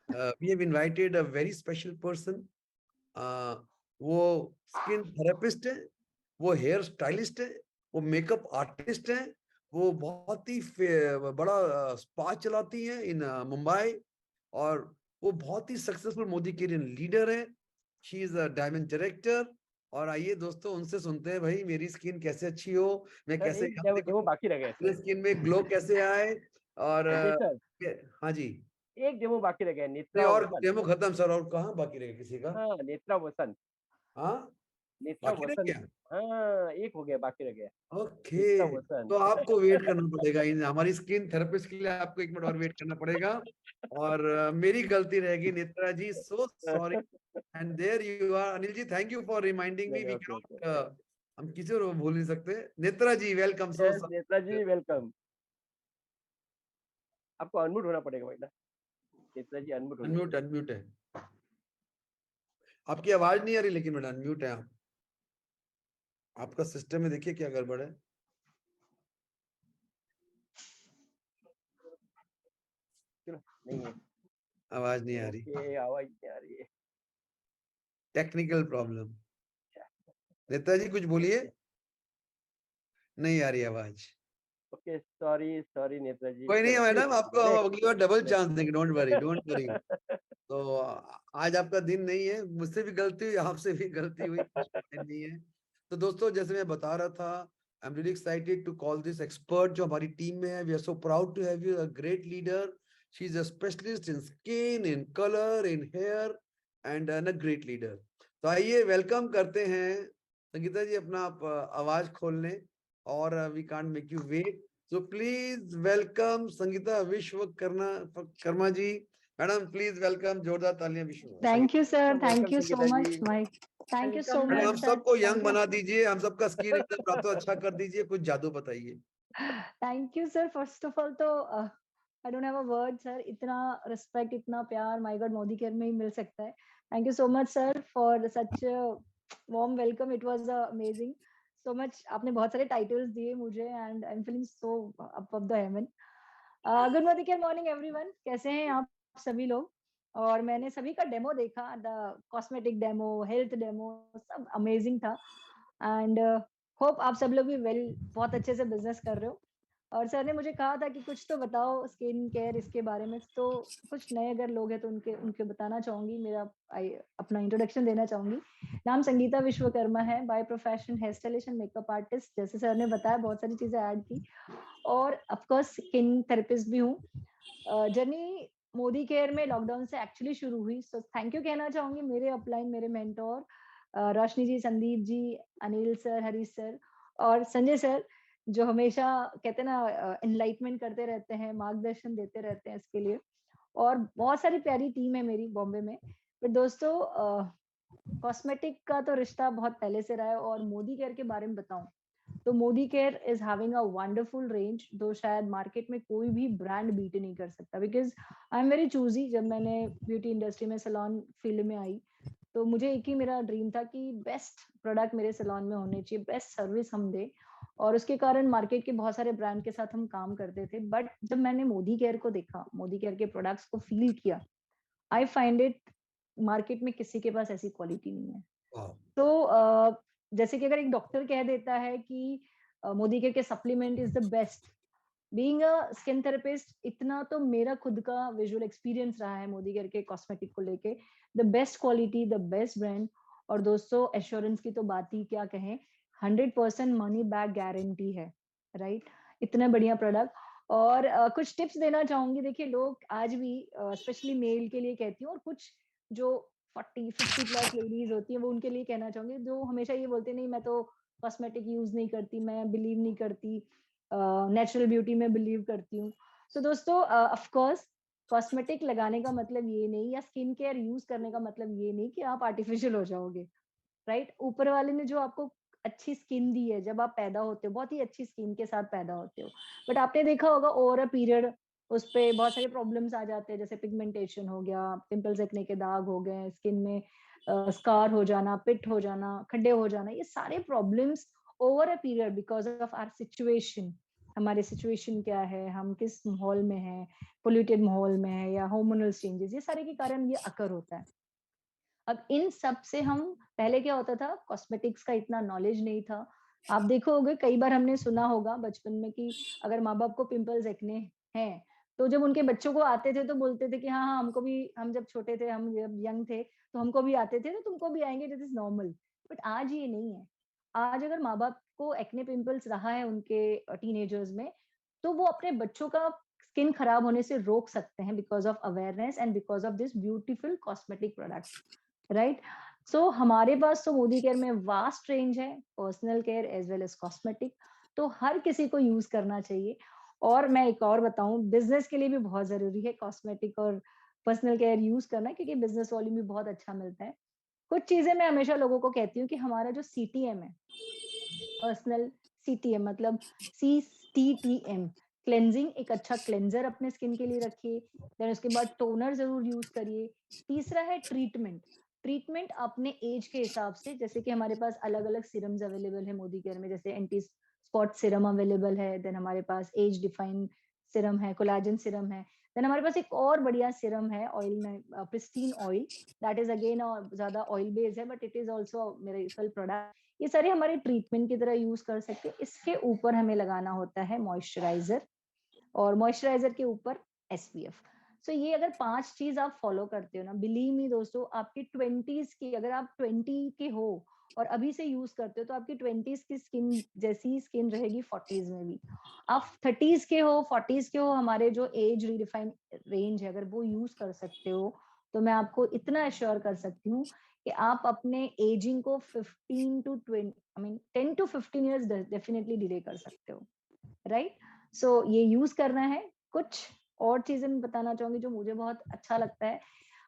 we have invited a very special person. वो स्किन थेरेपिस्ट है, वो हेयर स्टाइलिस्ट है, वो मेकअप आर्टिस्ट है, वो बहुत ही बड़ा स्पा चलाती हैं इन मुंबई, और वो बहुत ही सक्सेसफुल मोदी केयर लीडर है। She is a diamond director. और आइए दोस्तों उनसे सुनते हैं भाई मेरी स्किन कैसे अच्छी हो, मैं सर कैसे एक डेमो बाकी रह गया मेरी सर। स्किन में ग्लो कैसे आए। और संजय सर हाँ जी, एक डेमो बाकी रह गया, नहीं नेत्रा और वसन। डेमो खत्म सर, और कहाँ बाकी रहे किसी का? हाँ नेत्रा वसन, हाँ नेत्रा बाकी रह वसन। गया। हाँ एक हो गया, बाकी रह गया, ओके, नेत्रा वसन। तो आपको वेट करना पड़ेगा हमारी स्किन थेरेपिस्ट के लिए, आपको 1 मिनट और वेट करना पड़ेगा। और मेरी गलती रहेगी Netra ji, so sorry. And there you are Anil ji, thank you for reminding me. We okay okay. Cannot, हम किसी को भूल नहीं सकते। Netra ji welcome, so yes Netra ji welcome. आपको अनम्यूट होना पड़ेगा बेटा, नेत्रा जी अनम्यूट होना। अनम्यूट, अनम्यूट है आपकी आवाज नहीं आ रही, लेकिन बेटा अनम्यूट है आप। आपका सिस्टम में देखिए क्या गड़बड़ है। नहीं है, आवाज नहीं आ रही, ओके आवाज नहीं आ रही है, टेक्निकल प्रॉब्लम। नेता जी कुछ बोलिए, नहीं आ रही आवाज। ओके सॉरी सॉरी नेत्रा जी। कोई नहीं है मैडम, आपको हम अगली बार डबल चांस देंगे, don't worry, don't worry. Next. तो आज आपका दिन नहीं है, मुझसे भी गलती हुई, आपसे भी गलती हुई, कुछ नहीं है। तो दोस्तों जैसे मैं बता रहा था, I am really excited to call this expert जो हमारी टीम में है। We are so proud to have you, a great leader. She is a specialist in skin, in colour, in hair and a great leader. तो आइए welcome करते हैं संगीता जी, अपना आप आवाज खोल लें, और we can't make you wait. So please welcome Sangeeta Vishwakarma ji. Madam please welcome, जोरदार तालियां विश्व। Thank you, sir. Welcome Thank you so Sangeeta much, ji. Mike. Thank you so madam much, हम sir. सबको Thank यंग you. बना दीजिए, हम सबका स्किन एकदम रातों अच्छा कर दीजिए, कुछ जादू बताइए। Thank you, sir. First of all, तो I don't have a word, sir. इतना respect, इतना प्यार, my God, मोदी केयर में ही मिल सकता है. Thank you so much, sir, for such a warm welcome. It was amazing. So much. आपने बहुत सारे titles दिए मुझे, and I'm feeling so up of the heaven. Good Modi care morning, everyone. कैसे हैं आप सभी लोग? और मैंने सभी का डेमो देखा, the cosmetic demo, health demo, सब अमेजिंग था। एंड होप आप सब लोग भी बहुत अच्छे से बिजनेस कर रहे हो। और सर ने मुझे कहा था कि कुछ तो बताओ स्किन केयर इसके बारे में, तो कुछ नए अगर लोग हैं तो उनके बताना चाहूंगी, अपना इंट्रोडक्शन देना चाहूंगी। नाम संगीता विश्वकर्मा है, by profession hair stylist and makeup artist, जैसे सर ने बताया बहुत सारी चीजें ऐड की, और ऑफकोर्स स्किन थेरेपिस्ट भी हूँ। जर्नी मोदी केयर में लॉकडाउन से एक्चुअली शुरू हुई, सो थैंक यू कहना चाहूंगी मेरे अपलाइन, मेरे मेंटोर रोशनी जी, संदीप जी, अनिल सर, हरीश सर और संजय सर, जो हमेशा कहते हैं ना एनलाइटमेंट करते रहते हैं, मार्गदर्शन देते रहते हैं इसके लिए। और बहुत सारी प्यारी टीम है मेरी बॉम्बे में। पर दोस्तों कॉस्मेटिक का तो रिश्ता बहुत पहले से रहा है, और मोदी केयर के बारे में बताऊं तो Modi care is having a wonderful range, जो शायद मार्केट में कोई भी ब्रांड बीट नहीं कर सकता, because I am very choosy. जब मैंने ब्यूटी इंडस्ट्री में सैलून फील्ड में आई तो मुझे एक ही मेरा ड्रीम था कि बेस्ट प्रोडक्ट मेरे सैलून में होने चाहिए, बेस्ट सर्विस हम दे, और उसके कारण मार्केट के बहुत सारे ब्रांड के साथ हम काम करते थे। बट जब मैंने मोदी केयर को देखा, मोदी केयर के प्रोडक्ट्स को फील किया, आई फाइंड इट मार्केट में किसी के पास ऐसी क्वालिटी नहीं है। तो जैसे कि अगर एक डॉक्टर कह देता है कि मोदी केयर के supplement is the best, being a skin therapist, इतना तो मेरा खुद का विजुअल एक्सपीरियंस रहा है मोदी केयर के कॉस्मेटिक को लेके, the best quality, the best brand. और दोस्तों एश्योरेंस की तो बात ही क्या कहें, 100% मनी बैक गारंटी है, राइट? इतना बढ़िया प्रोडक्ट। और कुछ टिप्स देना चाहूंगी। देखिए लोग आज भी स्पेशली मेल के लिए कहती हूँ, और कुछ जो 40-50 प्लस लेडीज होती है वो उनके लिए कहना चाहूंगी, जो हमेशा ये बोलते नहीं मैं तो कॉस्मेटिक यूज नहीं करती, मैं बिलीव नहीं करती, नेचुरल ब्यूटी में बिलीव करती हूँ। तो दोस्तों ऑफ कोर्स कॉस्मेटिक लगाने का मतलब ये नहीं, या स्किन केयर यूज करने का मतलब ये नहीं कि आप आर्टिफिशियल हो जाओगे, राइट? ऊपर वाले ने जो आपको अच्छी स्किन दी है, जब आप पैदा होते हो बहुत ही अच्छी स्किन के साथ पैदा होते हो, बट आपने देखा होगा ओवर अ पीरियड उस पे बहुत सारे प्रॉब्लम्स आ जाते हैं, जैसे पिगमेंटेशन हो गया, पिंपल्स एक्ने के दाग हो गए, स्किन में स्कार हो जाना, पिट हो जाना, खड्डे हो जाना, ये सारे problems over a period because of our situation. हमारे सिचुएशन क्या है, हम किस माहौल में हैं, पोल्यूटेड माहौल में है, या हार्मोनल चेंजेस, ये सारे के कारण ये अकर होता है। अब इन सब से हम पहले क्या होता था, कॉस्मेटिक्स का इतना नॉलेज नहीं था। आप देखोगे कई बार हमने सुना होगा बचपन में कि अगर माँ बाप को पिंपल्स एक्ने हैं तो जब उनके बच्चों को आते थे तो बोलते थे कि हाँ हाँ हमको भी, हम जब छोटे थे, हम जब यंग थे तो हमको भी आते थे, तो तुमको भी आएंगे, दिस इज नॉर्मल। बट आज ये नहीं है। आज अगर माँ बाप को एक्ने पिंपल्स रहा है उनके टीनेजर्स में, तो वो अपने बच्चों का स्किन खराब होने से रोक सकते हैं because of awareness and because of this beautiful cosmetic products, right. So हमारे पास तो मोदी केयर में वास्ट रेंज है, personal care as well as cosmetic, तो हर किसी को यूज करना चाहिए। और मैं एक और बताऊं, बिजनेस के लिए भी बहुत जरूरी है कॉस्मेटिक और पर्सनल केयर यूज करना, क्योंकि बिजनेस वॉल्यूम भी बहुत अच्छा मिलता है। कुछ चीजें मैं हमेशा लोगों को कहती हूँ कि हमारा जो CTM है, पर्सनल CTM मतलब CTTM, क्लेंजिंग, एक अच्छा क्लेंजर अपने स्किन के लिए रखिए, देन उसके बाद टोनर जरूर यूज करिए। तीसरा है ट्रीटमेंट। ट्रीटमेंट अपने एज के हिसाब से, जैसे कि हमारे पास अलग अलग सीरम्स अवेलेबल है मोदी केयर में, जैसे एंटी स्पॉट सीरम अवेलेबल है, देन हमारे पास एज डिफाइन सीरम है, कोलाजन सीरम है, देन हमारे पास एक और बढ़िया सीरम है ऑयल में, pristine oil, that is again ज्यादा ऑयल बेस्ड है but it is also miracle product. ये सारे हमारे ट्रीटमेंट की तरह यूज कर सकते हैं। इसके ऊपर हमें लगाना होता है मॉइस्चराइजर, और मॉइस्चराइजर के ऊपर SPF। सो ये अगर 5 चीज आप फॉलो करते हो ना, बिलीव मी दोस्तों, आपकी 20s की, अगर आप 20 के हो और अभी से यूज करते हो तो आपकी 20s की स्किन जैसी स्किन रहेगी 40s में भी। आप 30s के हो, 40s के हो, हमारे जो एज रीडिफाइन रेंज है, अगर वो यूज कर सकते हो तो मैं आपको इतना एश्योर कर सकती हूँ कि आप अपने एजिंग को 10 to 15 इयर्स डेफिनेटली डिले कर सकते हो, राइट। सो ये यूज करना है। कुछ और चीजें मैं बताना चाहूंगी जो मुझे बहुत अच्छा लगता है।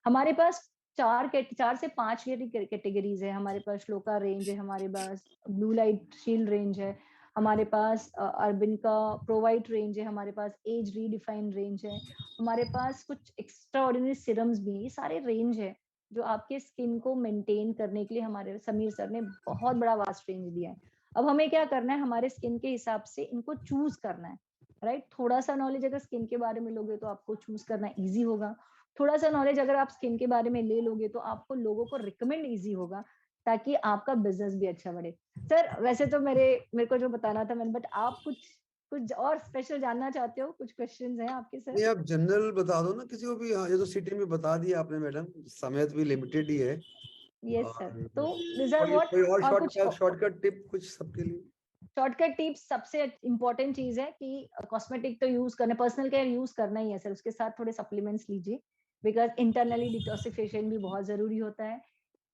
हमारे पास 4 से 5 कैटेगरीज है। हमारे पास श्लोका रेंज है, हमारे पास ब्लू लाइट शील्ड रेंज है, हमारे पास अर्बिन का प्रोवाइट रेंज है, हमारे पास एज रीडिफाइन रेंज है, हमारे पास कुछ एक्स्ट्रा ऑर्डिनरी सिरम्स भी, ये सारे रेंज है जो आपके स्किन को मेंटेन करने के लिए हमारे समीर सर ने बहुत बड़ा वास्ट रेंज दिया है। अब हमें क्या करना है, हमारे स्किन के हिसाब से इनको चूज करना है, राइट। थोड़ा सा नॉलेज अगर स्किन के बारे में लोगे तो आपको चूज करना इजी होगा। थोड़ा सा नॉलेज अगर आप स्किन के बारे में ले लोगे तो आपको लोगों को रिकमेंड इजी होगा, ताकि आपका बिजनेस भी अच्छा बढ़े। सर वैसे तो मेरे को जो बताना था मैंने, बट आप कुछ और स्पेशल जानना चाहते हो? कुछ क्वेश्चंस हैं आपके सर? नहीं, आप जनरल बता दो ना किसी को भी। हाँ, ये तो सिटी में बता दिया आपने मैडम, समय तो भी लिमिटेड ही है। यस सर, तो दिस आर व्हाट, कोई और और कुछ शॉर्टकट टिप कुछ सबके लिए? शॉर्टकट टिप्स, सबसे इम्पोर्टेंट चीज है कि कॉस्मेटिक तो यूज करना, पर्सनल केयर यूज करना ही है सर, उसके साथ थोड़े सप्लीमेंट्स लीजिए, बिकॉज इंटरनली डिटॉक्सिफिकेशन भी बहुत जरूरी होता है।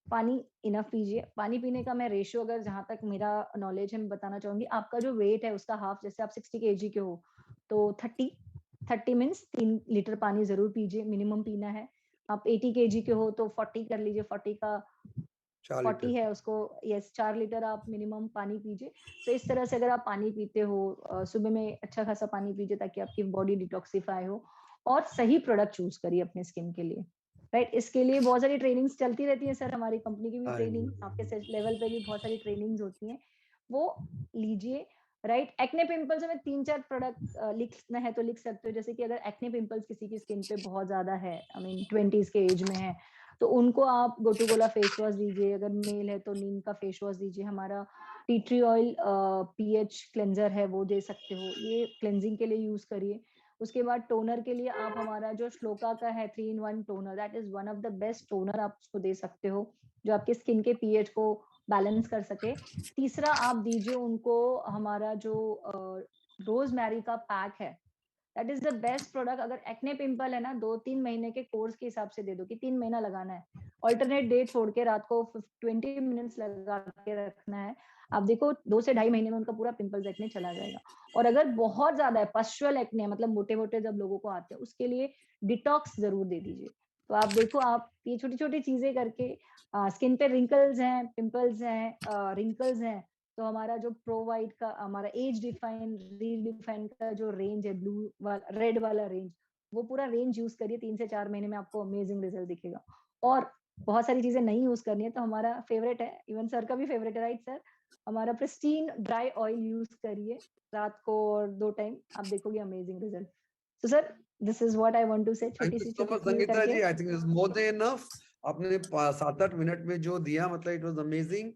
पानी इनफ पीजिए। पानी पीने का मैं रेशियो, अगर जहां तक मेरा नॉलेज है मैं बताना चाहूंगी, आपका जो वेट है उसका हाफ, जैसे आप 60 kg के हो तो 30 मीन्स 3 लीटर पानी जरूर पीजिए, मिनिमम पीना है। आप 80 kg के हो तो 40 कर लीजिए, 40 का 40 है उसको, यस 4 लीटर आप मिनिमम पानी पीजिए। तो इस तरह से अगर आप पानी पीते हो, सुबह में अच्छा खासा पानी पीजिए ताकि आपकी बॉडी डिटॉक्सिफाई हो, और सही प्रोडक्ट चूज करिए अपने स्किन के लिए, राइट। इसके लिए बहुत सारी ट्रेनिंग्स चलती रहती है सर, हमारी कंपनी की भी ट्रेनिंग, आपके लेवल पे भी बहुत सारी ट्रेनिंग्स होती हैं, वो लीजिए, राइट। एक्ने पिंपल्स में 3-4 प्रोडक्ट लिखना है तो लिख सकते हो, जैसे कि अगर एक्ने पिंपल्स किसी की स्किन पे बहुत ज्यादा है, 20s के एज में है, तो उनको आप गोटूगोला फेस वॉश दीजिए, अगर मेल है तो नीम का फेस वॉश दीजिए, हमारा tea tree oil pH cleanser है वो दे सकते हो, ये क्लेंजिंग के लिए यूज करिए। उसके बाद टोनर के लिए आप हमारा जो श्लोका का है 3-in-1 toner, that is one of the best toner, आप उसको दे सकते हो जो आपके स्किन के pH को बैलेंस कर सके। तीसरा आप दीजिए उनको हमारा जो रोजमेरी का पैक है, that is the best product. अगर एक्ने पिंपल है ना, 2-3 महीने के कोर्स के हिसाब से दे दो कि 3 महीना लगाना है, अल्टरनेट डे छोड़ के रात को 20 मिनट्स लगा के रखना है, आप देखो 2 से 2.5 महीने में उनका पूरा पिंपल्स एक्ने चला जाएगा। और अगर बहुत ज्यादा है, पस्चुअल एक्ने मतलब मोटे मोटे जब लोगों को आते हैं, उसके लिए डिटॉक्स जरूर दे दीजिए। तो आप देखो, आप ये छोटी छोटी चीजें करके, स्किन पे रिंकल्स हैं, पिंपल्स हैं, रिंकल्स हैं, तो हमारा जो प्रोवाइड का हमारा एज डिफाइन रीडिफाइन का जो रेंज है, ब्लू वाला रेड वाला रेंज, वो पूरा रेंज यूज करिए, 3 से 4 महीने में आपको अमेजिंग रिजल्ट दिखेगा। और बहुत सारी चीजें नहीं यूज करनी है तो हमारा फेवरेट है, इवन सर का भी फेवरेट है, राइट सर, हमारा प्रिस्टीन ड्राई ऑयल यूज करिए रात को और 2 टाइम, आप देखोगे amazing result. So sir this is what I want to say, छोटी सी छोटी Sangeeta ji, I think it's more than enough. आपने 7-8 मिनट में जो दिया, मतलब इट वाज अमेजिंग।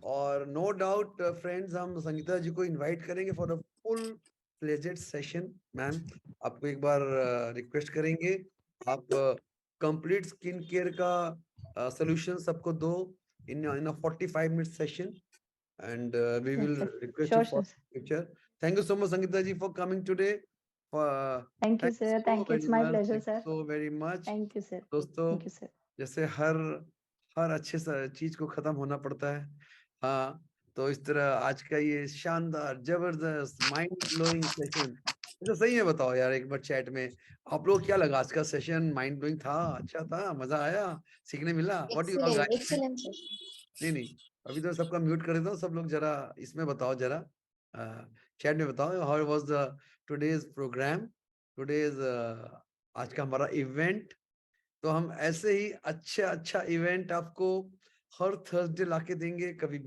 और नो डाउट फ्रेंड्स, हम संगीता जी को इनवाइट करेंगे for a full pleasant session ma'am. आपको एक बार रिक्वेस्ट करेंगे, आप कंप्लीट स्किन केयर का सोल्यूशन सबको दो इन अ 45 minute session, and we will request you for future. Thank you so much, Sangeeta ji, for coming today. Thank you, sir. Thank you. It's my pleasure, sir. So very much. Thank you, sir. दोस्तों, Thank you, sir. जैसे हर अच्छे चीज को खत्म होना पड़ता है, हाँ, तो इस तरह आज का ये शानदार जबरदस्त माइंड ब्लोइंग सेशन, तो सही है, बताओ यार एक बार चैट में आप लोग क्या लगा? आज का सेशन माइंड ब्लोइंग था, अच्छा था, मजा आया, सीखने मिला? What you all guys? Excellent, sir. नहीं, अभी तो सबका म्यूट कर देता हूँ, सब लोग जरा इसमें बताओ, जरा चैट में बताओ, how was the today's program, today's आज का हमारा इवेंट। तो हम ऐसे ही अच्छा इवेंट आपको हर थर्सडे लाके देंगे, कभी